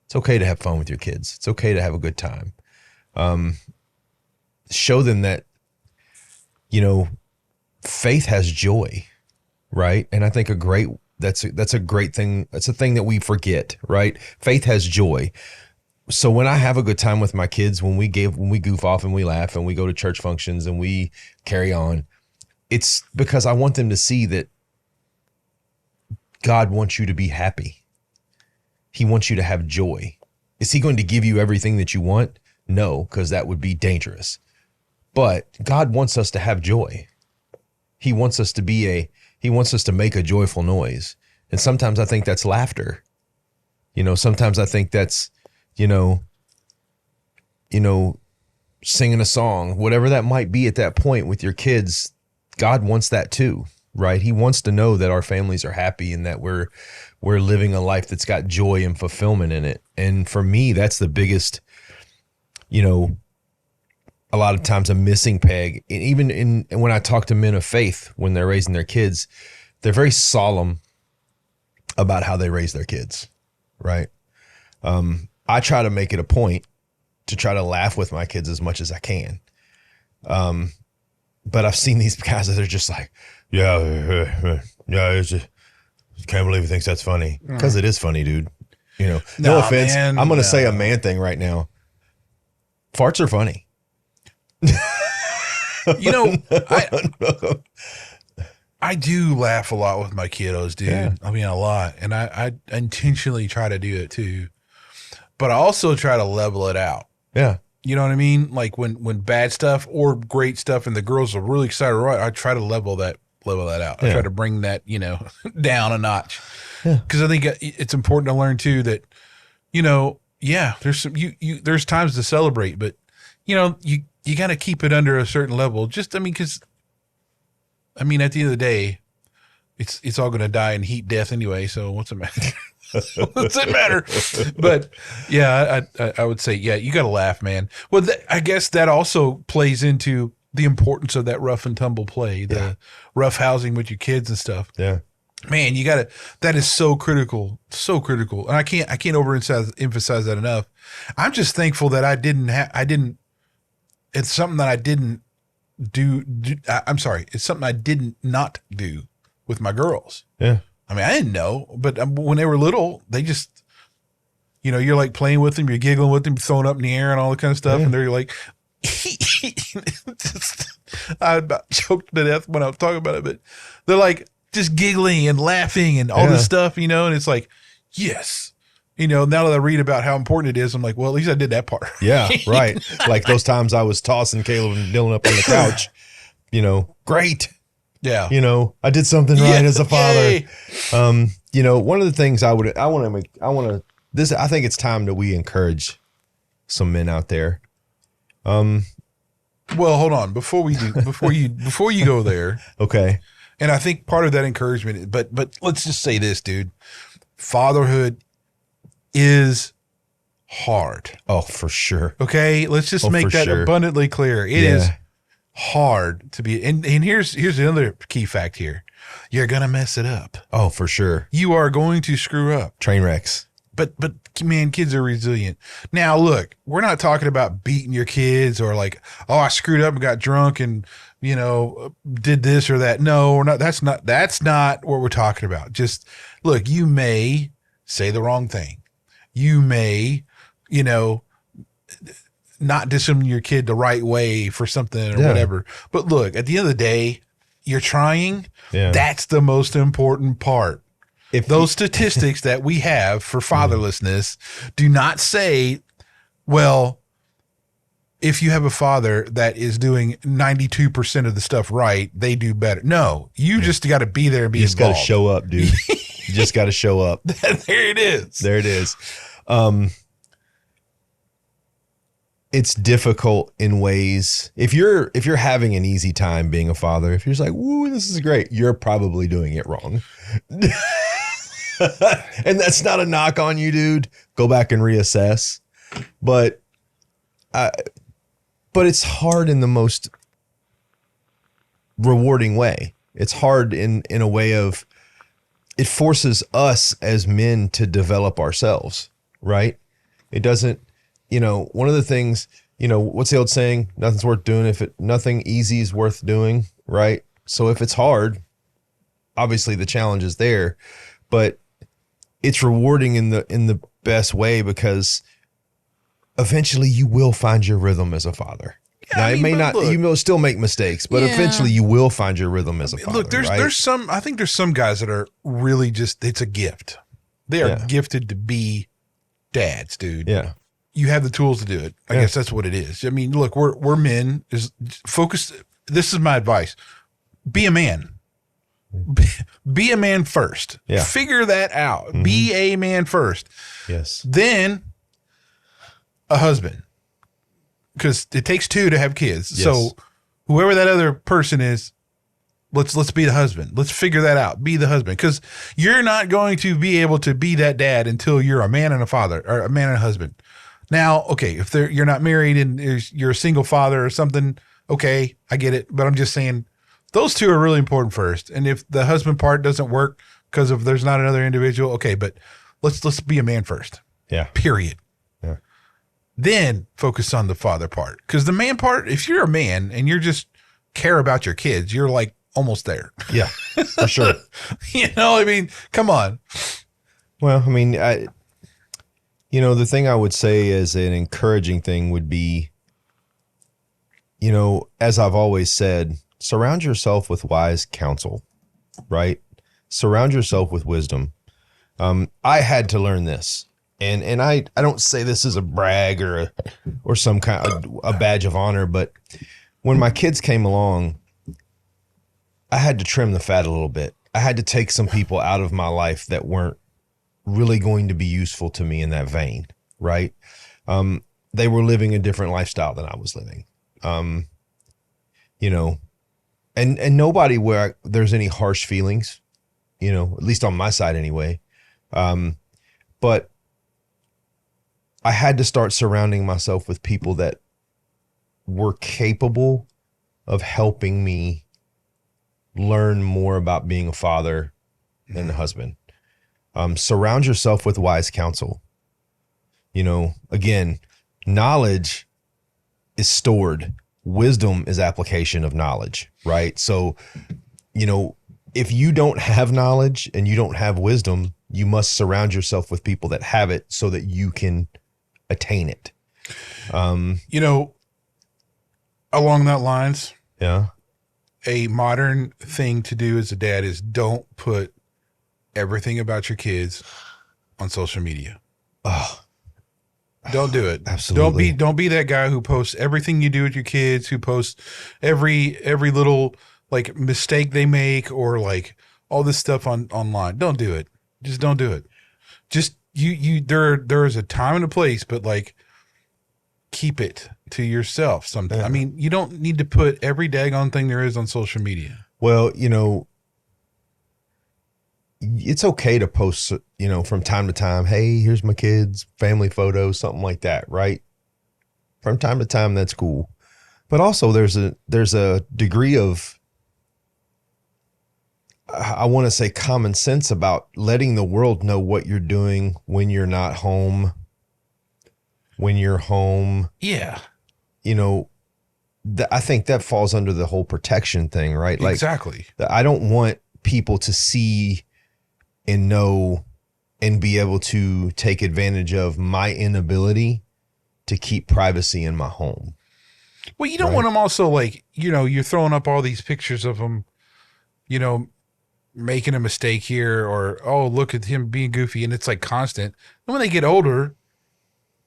[SPEAKER 2] It's okay to have fun with your kids. It's okay to have a good time. Show them that, you know, faith has joy, right? And I think that's a great thing. That's a thing that we forget, right? Faith has joy. So when I have a good time with my kids, when we goof off and we laugh and we go to church functions and we carry on, it's because I want them to see that God wants you to be happy. He wants you to have joy. Is he going to give you everything that you want? No, because that would be dangerous. But God wants us to have joy. He wants us to make a joyful noise. And sometimes I think that's laughter. You know, sometimes I think that's, you know, singing a song, whatever that might be at that point with your kids. God wants that too, right? He wants to know that our families are happy and that we're living a life that's got joy and fulfillment in it. And for me, that's the biggest, you know, a lot of times a missing peg. And even when I talk to men of faith, when they're raising their kids, they're very solemn about how they raise their kids, right? I try to make it a point to try to laugh with my kids as much as I can. But I've seen these guys that are just like, it's just, can't believe he thinks that's funny. Because it is funny, dude. You know, no offense. Man, I'm going to say a man thing right now. Farts are funny.
[SPEAKER 1] You know, I do laugh a lot with my kiddos, dude. Yeah. I mean, a lot. And I intentionally try to do it too. But I also try to level it out.
[SPEAKER 2] Yeah.
[SPEAKER 1] You know what I mean? Like when bad stuff or great stuff and the girls are really excited, right? I try to level that out. I try to bring that, you know, down a notch. Yeah. Cause I think it's important to learn too that, you know, there's there's times to celebrate, but you know, you got to keep it under a certain level. Just, I mean, cause I mean, at the end of the day, it's all going to die in heat death anyway. So what's the matter? What's it matter? But yeah, I would say, yeah, you got to laugh, man. Well, I guess that also plays into the importance of that rough and tumble play, the rough housing with your kids and stuff.
[SPEAKER 2] Yeah.
[SPEAKER 1] Man, you got to, that is so critical, so critical. And I can't emphasize that enough. I'm just thankful that it's something that I didn't I'm sorry. It's something I did not do with my girls.
[SPEAKER 2] Yeah.
[SPEAKER 1] I mean, I didn't know, but when they were little, they just, you're like playing with them, you're giggling with them, throwing up in the air and all that kind of stuff. Yeah. And they're like, I about choked to death when I was talking about it, but they're like just giggling and laughing and all this stuff, and it's like, yes. Now that I read about how important it is, I'm like, well, at least I did that part.
[SPEAKER 2] Yeah, right. Like those times I was tossing Caleb and Dylan up on the couch, great.
[SPEAKER 1] Yeah.
[SPEAKER 2] I did something right as a father. One of the things I think it's time that we encourage some men out there.
[SPEAKER 1] Well, hold on. Before you go there.
[SPEAKER 2] Okay.
[SPEAKER 1] And I think part of that encouragement, but let's just say this, dude. Fatherhood is hard.
[SPEAKER 2] Oh, for sure.
[SPEAKER 1] Okay. Let's just make that abundantly clear. It is hard to be. And here's another key fact here. You're going to mess it up.
[SPEAKER 2] Oh, for sure.
[SPEAKER 1] You are going to screw up.
[SPEAKER 2] Train wrecks.
[SPEAKER 1] But man, kids are resilient. Now, look, we're not talking about beating your kids or like, oh, I screwed up and got drunk and, did this or that. No, we're not. That's not what we're talking about. Just look, you may say the wrong thing. You may, not discipline your kid the right way for something or whatever. But look, at the end of the day, you're trying. Yeah. That's the most important part. If those statistics that we have for fatherlessness do not say, well, if you have a father that is doing 92% of the stuff right, they do better. No, you just got to be there and be involved.
[SPEAKER 2] You just got to show up, dude. You just got to show up.
[SPEAKER 1] There it is.
[SPEAKER 2] There it is. It's difficult in ways. If you're having an easy time being a father, if you're just like, woo, this is great, you're probably doing it wrong. And that's not a knock on you, dude. Go back and reassess. But it's hard in the most rewarding way. It's hard in a way of, it forces us as men to develop ourselves, right? It doesn't, one of the things, what's the old saying? Nothing's worth doing nothing easy is worth doing, right? So if it's hard, obviously the challenge is there, but it's rewarding in the best way because eventually you will find your rhythm as a father. Yeah, now, you will still make mistakes, but eventually you will find your rhythm as a father.
[SPEAKER 1] Look, there's I think there's some guys that are really just, it's a gift. They are gifted to be dads, dude.
[SPEAKER 2] Yeah.
[SPEAKER 1] You have the tools to do it. I guess that's what it is. I mean, look, we're men. Is focused. This is my advice. Be a man. Be a man first.
[SPEAKER 2] Yeah.
[SPEAKER 1] Figure that out. Mm-hmm. Be a man first.
[SPEAKER 2] Yes.
[SPEAKER 1] Then a husband. Because it takes two to have kids. Yes. So whoever that other person is, let's be the husband. Let's figure that out. Be the husband. Because you're not going to be able to be that dad until you're a man and a father, or a man and a husband. Now, okay, if you're not married and you're a single father or something, okay, I get it. But I'm just saying those two are really important first. And if the husband part doesn't work because of there's not another individual, okay, but let's be a man first.
[SPEAKER 2] Yeah.
[SPEAKER 1] Period.
[SPEAKER 2] Yeah.
[SPEAKER 1] Then focus on the father part. Because the man part, if you're a man and you're just care about your kids, you're like almost there.
[SPEAKER 2] Yeah, for sure.
[SPEAKER 1] I mean, come on.
[SPEAKER 2] Well, I mean, the thing I would say as an encouraging thing would be, as I've always said, surround yourself with wise counsel, right? Surround yourself with wisdom. I had to learn this, and I don't say this as a brag or some kind of a badge of honor, but when my kids came along, I had to trim the fat a little bit. I had to take some people out of my life that weren't really going to be useful to me in that vein, right? They were living a different lifestyle than I was living. And nobody where there's any harsh feelings, at least on my side anyway. But I had to start surrounding myself with people that were capable of helping me learn more about being a father and a husband. Surround yourself with wise counsel. You know, again, knowledge is stored. Wisdom is application of knowledge, right? So, you know, if you don't have knowledge and you don't have wisdom, you must surround yourself with people that have it so that you can attain it.
[SPEAKER 1] You know, along that lines,
[SPEAKER 2] Yeah.
[SPEAKER 1] a modern thing to do as a dad is don't put everything about your kids on social media.
[SPEAKER 2] Oh,
[SPEAKER 1] don't do it.
[SPEAKER 2] absolutely.
[SPEAKER 1] Don't be that guy who posts everything you do with your kids, who posts every little like mistake they make or like all this stuff online. Don't do it. Just don't do it. Just there is a time and a place, but like keep it to yourself sometimes.
[SPEAKER 2] Yeah.
[SPEAKER 1] I mean, you don't need to put every daggone thing there is on social media.
[SPEAKER 2] Well, you know, it's okay to post, you know, from time to time, hey, here's my kids, family photos, something like that, right? From time to time, that's cool. But also there's a degree of, I want to say, common sense about letting the world know what you're doing when you're not home, when you're home.
[SPEAKER 1] Yeah.
[SPEAKER 2] You know, I think that falls under the whole protection thing, right? Like,
[SPEAKER 1] exactly.
[SPEAKER 2] I don't want people to see and know and be able to take advantage of my inability to keep privacy in my home.
[SPEAKER 1] Well, you don't want them also like, you know, you're throwing up all these pictures of them, you know, making a mistake here or, oh, look at him being goofy. And it's like constant. And when they get older,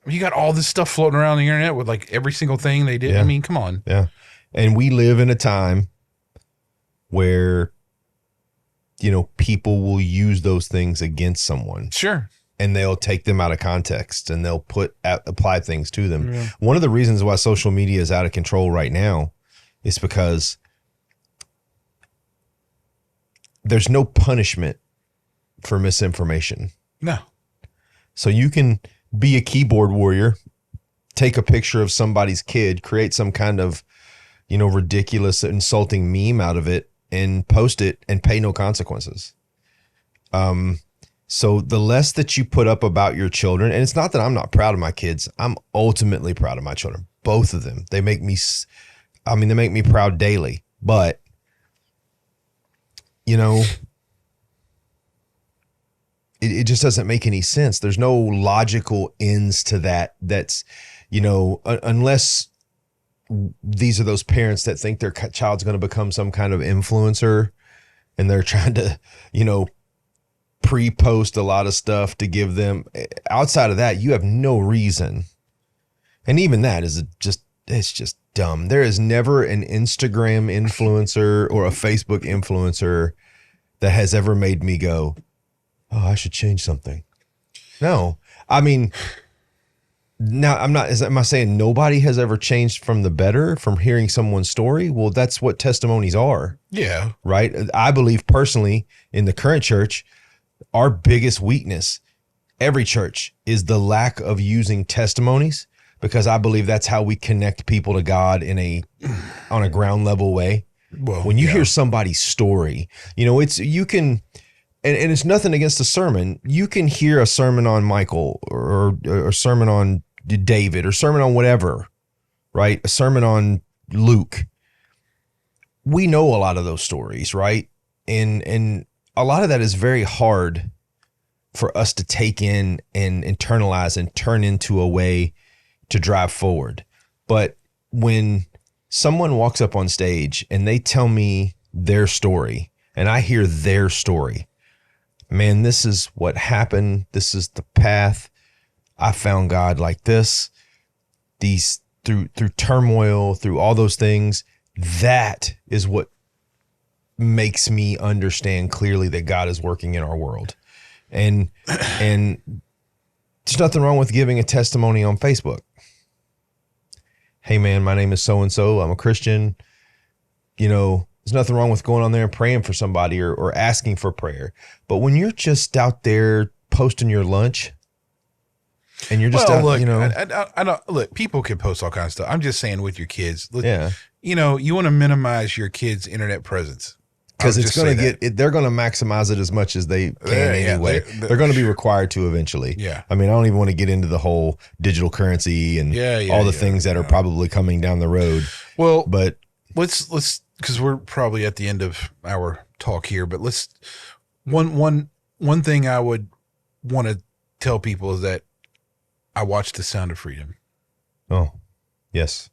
[SPEAKER 1] you got all this stuff floating around the internet with like every single thing they did.
[SPEAKER 2] Yeah.
[SPEAKER 1] I mean, come on.
[SPEAKER 2] Yeah. And we live in a time where, you know, people will use those things against someone.
[SPEAKER 1] Sure.
[SPEAKER 2] And they'll take them out of context and they'll apply things to them.
[SPEAKER 1] Yeah.
[SPEAKER 2] One of the reasons why social media is out of control right now is because there's no punishment for misinformation.
[SPEAKER 1] No.
[SPEAKER 2] So you can be a keyboard warrior, take a picture of somebody's kid, create some kind of, you know, ridiculous, insulting meme out of it and post it and pay no consequences. So the less that you put up about your children, and it's not that I'm not proud of my kids. I'm ultimately proud of my children, both of them. They make me proud daily, but you know, it just doesn't make any sense. There's no logical ends to that. That's, you know, unless these are those parents that think their child's going to become some kind of influencer and they're trying to, you know, pre-post a lot of stuff to give them. Outside of that, you have no reason. And even that is it's just dumb. There is never an Instagram influencer or a Facebook influencer that has ever made me go, oh, I should change something. No, I mean, now am I saying nobody has ever changed from the better from hearing someone's story? Well, that's what testimonies are.
[SPEAKER 1] Yeah.
[SPEAKER 2] Right. I believe personally in the current church, our biggest weakness, every church, is the lack of using testimonies, because I believe that's how we connect people to God on a ground level way.
[SPEAKER 1] Well,
[SPEAKER 2] when you hear somebody's story, you know, you can, and it's nothing against a sermon. You can hear a sermon on Michael or a sermon on David or sermon on whatever, right? A sermon on Luke. We know a lot of those stories, right? And a lot of that is very hard for us to take in and internalize and turn into a way to drive forward. But when someone walks up on stage and they tell me their story and I hear their story, man, this is what happened. This is the path. I found God like this. These through turmoil, through all those things. That is what makes me understand clearly that God is working in our world. And there's nothing wrong with giving a testimony on Facebook. Hey man, my name is so-and-so. I'm a Christian. You know, there's nothing wrong with going on there and praying for somebody or asking for prayer. But when you're just out there posting your lunch, And you're just
[SPEAKER 1] Well,
[SPEAKER 2] out,
[SPEAKER 1] look,
[SPEAKER 2] you know.
[SPEAKER 1] I don't look. People can post all kinds of stuff. I'm just saying with your kids. Look,
[SPEAKER 2] Yeah.
[SPEAKER 1] you know, you want to minimize your kids' internet presence
[SPEAKER 2] Because it's going to they're going to maximize it as much as they can anyway. They're going to be required to eventually.
[SPEAKER 1] Yeah.
[SPEAKER 2] I mean, I don't even want to get into the whole digital currency and all the things that are probably coming down the road.
[SPEAKER 1] Well,
[SPEAKER 2] but
[SPEAKER 1] let's because we're probably at the end of our talk here, but let's one thing I would want to tell people is that I watched The Sound of Freedom.
[SPEAKER 2] Oh, yes.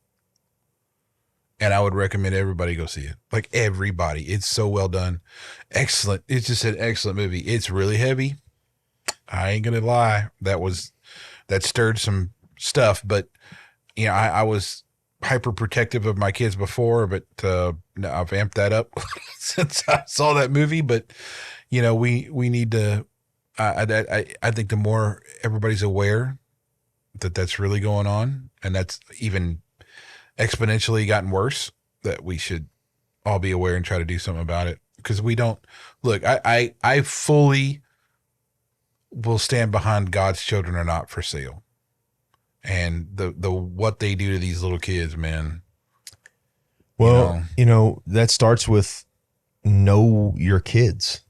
[SPEAKER 1] And I would recommend everybody go see it. Like everybody. It's so well done. Excellent. It's just an excellent movie. It's really heavy. I ain't gonna lie. That stirred some stuff, but you know, I was hyper protective of my kids before, but I've amped that up since I saw that movie. But you know, we need to I think the more everybody's aware that that's really going on, and that's even exponentially gotten worse, that we should all be aware and try to do something about it. Because we don't look, I fully will stand behind God's children are not for sale. And the what they do to these little kids, man.
[SPEAKER 2] Well, you know, that starts with know your kids.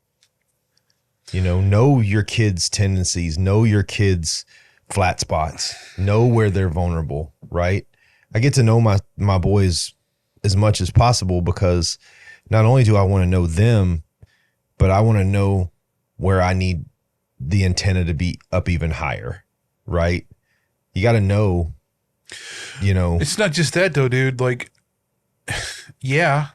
[SPEAKER 2] You know your kids' tendencies, know your kids' flat spots, know where they're vulnerable, right? I get to know my boys as much as possible because not only do I want to know them, but I want to know where I need the antenna to be up even higher, right? You got to know, you know.
[SPEAKER 1] It's not just that though, dude. Like, yeah.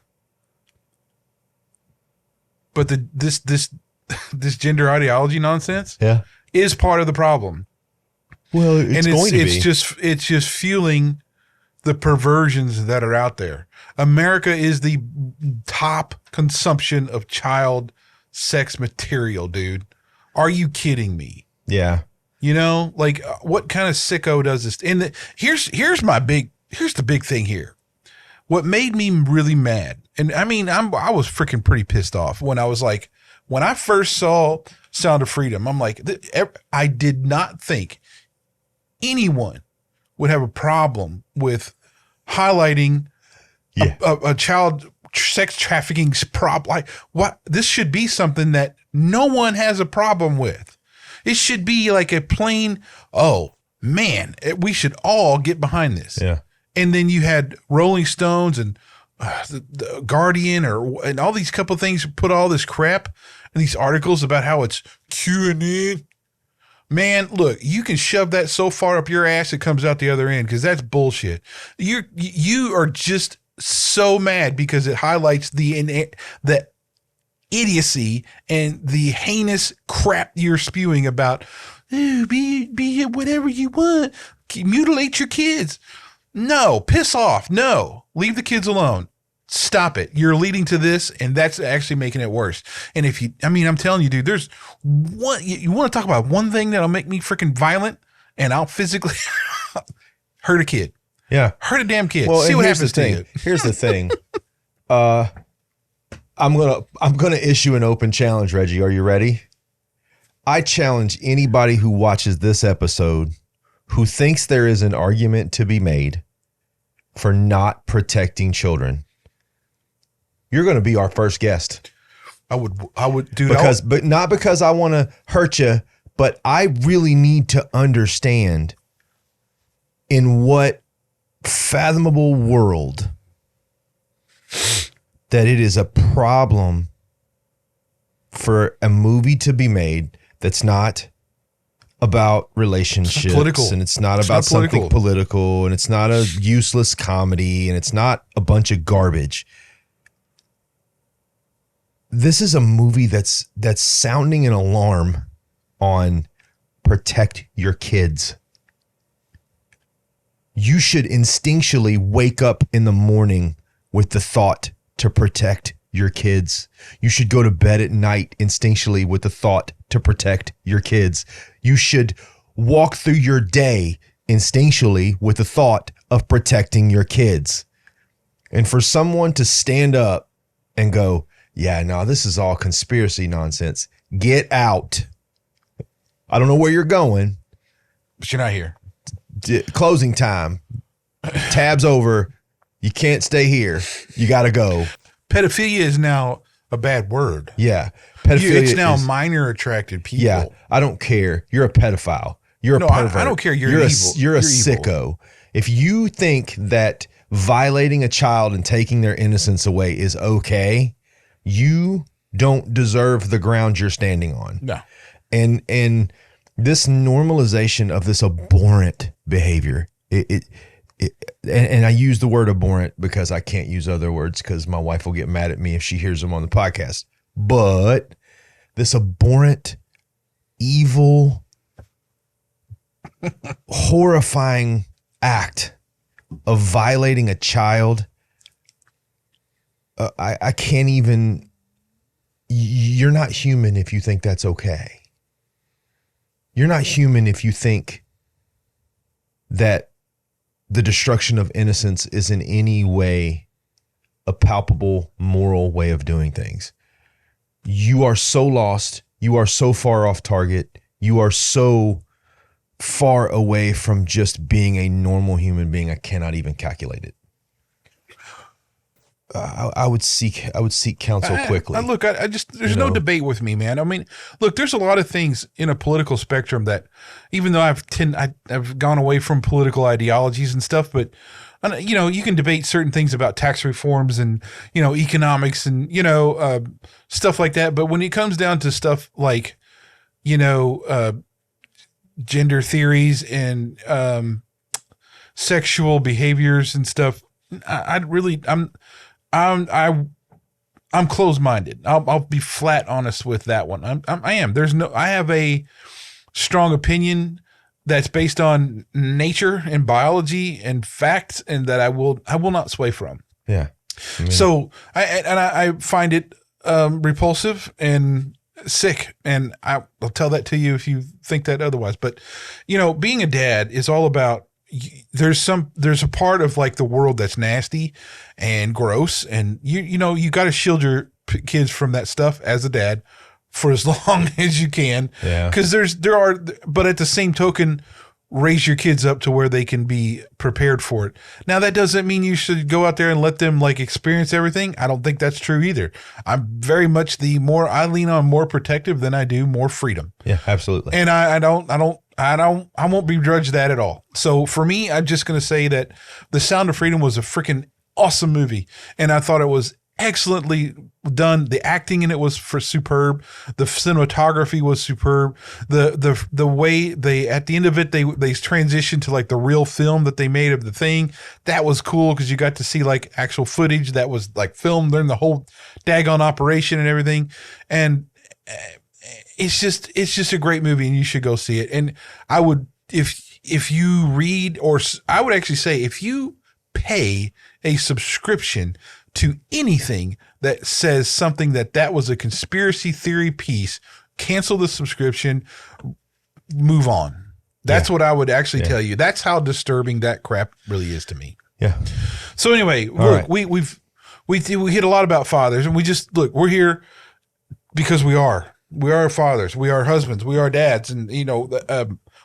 [SPEAKER 1] But this gender ideology nonsense is part of the problem.
[SPEAKER 2] Well, it's
[SPEAKER 1] just fueling the perversions that are out there. America is the top consumption of child sex material, dude. Are you kidding me?
[SPEAKER 2] Yeah.
[SPEAKER 1] You know, like what kind of sicko does this? And here's the big thing here. What made me really mad, and I mean, I was freaking pretty pissed off when I first saw Sound of Freedom. I'm like, I did not think anyone would have a problem with highlighting a child sex trafficking problem. Like, what? This should be something that no one has a problem with. It should be like a plain, oh man, we should all get behind this.
[SPEAKER 2] Yeah.
[SPEAKER 1] And then you had Rolling Stones and the Guardian and all these couple of things put all this crap and these articles about how it's QAnon. Man, look, you can shove that so far up your ass it comes out the other end because that's bullshit. You are just so mad because it highlights the idiocy and the heinous crap you're spewing about. Ooh, be whatever you want. Mutilate your kids. No, piss off. No, leave the kids alone. Stop it. You're leading to this, and that's actually making it worse. And I'm telling you, dude, there's one, you want to talk about one thing that'll make me freaking violent and I'll physically hurt a kid.
[SPEAKER 2] Yeah.
[SPEAKER 1] Hurt a damn kid.
[SPEAKER 2] Well,
[SPEAKER 1] see what happens to you.
[SPEAKER 2] Here's the thing. I'm gonna issue an open challenge, Reggie. Are you ready? I challenge anybody who watches this episode who thinks there is an argument to be made for not protecting children. You're going to be our first guest.
[SPEAKER 1] I would do
[SPEAKER 2] but not because I want to hurt you, but I really need to understand in what fathomable world that it is a problem for a movie to be made that's not about relationships, and it's not about something political, and it's not a useless comedy, and it's not a bunch of garbage. This is a movie that's sounding an alarm on protect your kids. You should instinctually wake up in the morning with the thought to protect your kids. You should go to bed at night instinctually with the thought to protect your kids. You should walk through your day instinctually with the thought of protecting your kids. And for someone to stand up and go, yeah, no, this is all conspiracy nonsense. Get out. I don't know where you're going,
[SPEAKER 1] But you're not here.
[SPEAKER 2] Closing time. Tab's over. You can't stay here. You got to go.
[SPEAKER 1] Pedophilia is now a bad word.
[SPEAKER 2] Yeah. Pedophilia
[SPEAKER 1] It's now minor attracted people.
[SPEAKER 2] Yeah. I don't care. You're a pedophile. You're a pervert.
[SPEAKER 1] I don't care. You're
[SPEAKER 2] evil. You're a
[SPEAKER 1] evil.
[SPEAKER 2] sicko. If you think that violating a child and taking their innocence away is okay, you don't deserve the ground you're standing on.
[SPEAKER 1] No.
[SPEAKER 2] And this normalization of this abhorrent behavior, and I use the word abhorrent because I can't use other words because my wife will get mad at me if she hears them on the podcast. But this abhorrent, evil, horrifying act of violating a child, I can't even. You're not human if you think that's okay. You're not human if you think that the destruction of innocence is in any way a palpable moral way of doing things. You are so lost. You are so far off target. You are so far away from just being a normal human being. I cannot even calculate it. I would seek counsel quickly.
[SPEAKER 1] There's no debate with me, man. I mean, look, there's a lot of things in a political spectrum that, even though I've gone away from political ideologies and stuff, but you can debate certain things about tax reforms and, economics and, stuff like that. But when it comes down to stuff like, gender theories and, sexual behaviors and stuff, I'm closed-minded. I'll be flat honest with that one. I am. I have a strong opinion that's based on nature and biology and facts, and that I will not sway from.
[SPEAKER 2] Yeah.
[SPEAKER 1] So I find it repulsive and sick, and I'll tell that to you if you think that otherwise. But being a dad is all about. There's a part of like the world that's nasty and gross, and you got to shield your kids from that stuff as a dad for as long as you can.
[SPEAKER 2] Yeah.
[SPEAKER 1] Because but at the same token, raise your kids up to where they can be prepared for it. Now that doesn't mean you should go out there and let them like experience everything. I don't think that's true either. I'm very much I lean on more protective than I do more freedom.
[SPEAKER 2] Yeah, absolutely.
[SPEAKER 1] And I won't begrudge that at all. So for me, I'm just going to say that The Sound of Freedom was a freaking awesome movie. And I thought it was excellently done. The acting in it was superb. The cinematography was superb. The way at the end of it, they transitioned to like the real film that they made of the thing. That was cool because you got to see like actual footage that was like filmed during the whole daggone operation and everything. And it's just a great movie, and you should go see it. And I would, if you read, or I would actually say, if you pay a subscription to anything that says something that was a conspiracy theory piece, cancel the subscription, move on. That's what I would actually tell you. That's how disturbing that crap really is to me.
[SPEAKER 2] Yeah.
[SPEAKER 1] So anyway, look, we hit a lot about fathers, and we're here because we are fathers, we are husbands, we are dads, and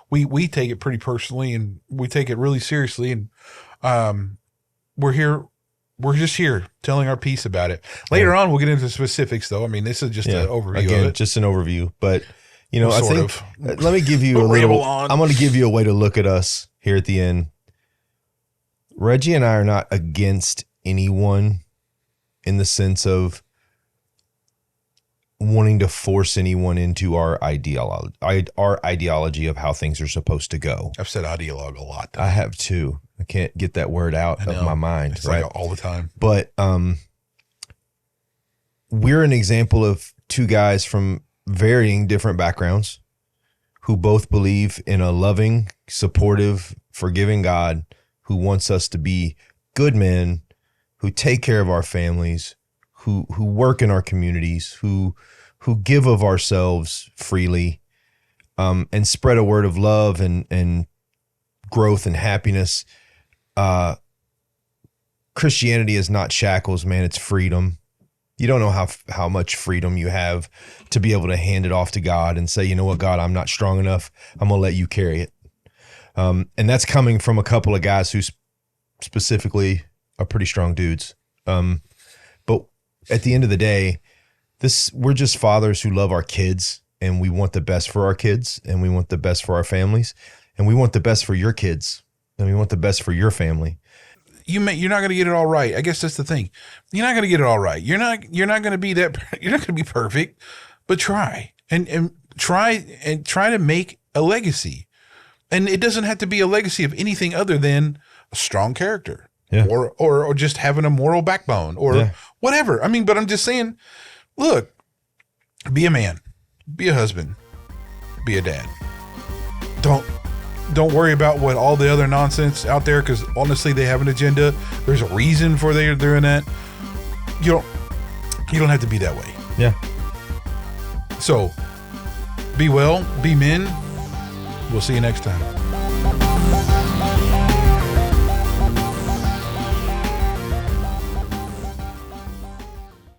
[SPEAKER 1] we take it pretty personally, and we take it really seriously, and we're just here telling our piece about it. Later on, we'll get into specifics, though. I mean, this is just an overview of it.
[SPEAKER 2] Just an overview, but I think let me give you I'm going to give you a way to look at us here at the end. Reggie and I are not against anyone in the sense of wanting to force anyone into our ideology of how things are supposed to go.
[SPEAKER 1] I've said ideologue a lot.
[SPEAKER 2] I have too. I can't get that word out of my mind.
[SPEAKER 1] It's right? Like all the time.
[SPEAKER 2] But we're an example of two guys from varying different backgrounds who both believe in a loving, supportive, forgiving God who wants us to be good men, who take care of our families, who work in our communities, who give of ourselves freely, and spread a word of love and growth and happiness. Christianity is not shackles, man. It's freedom. You don't know how much freedom you have to be able to hand it off to God and say, you know what, God, I'm not strong enough. I'm going to let you carry it. And that's coming from a couple of guys who specifically are pretty strong dudes. But at the end of the day, we're just fathers who love our kids, and we want the best for our kids, and we want the best for our families, and we want the best for your kids, and we want the best for your family.
[SPEAKER 1] You're not going to get it all right. I guess that's the thing. You're not going to get it all right. You're not going to be you're not going to be perfect, but try and try to make a legacy. And it doesn't have to be a legacy of anything other than a strong character, or just having a moral backbone, or whatever. I mean, but I'm just saying, look, be a man, be a husband, be a dad. Don't worry about what all the other nonsense out there, because honestly, they have an agenda. There's a reason for they're doing that. You don't have to be that way.
[SPEAKER 2] Yeah.
[SPEAKER 1] So, be well, be men. We'll see you next time.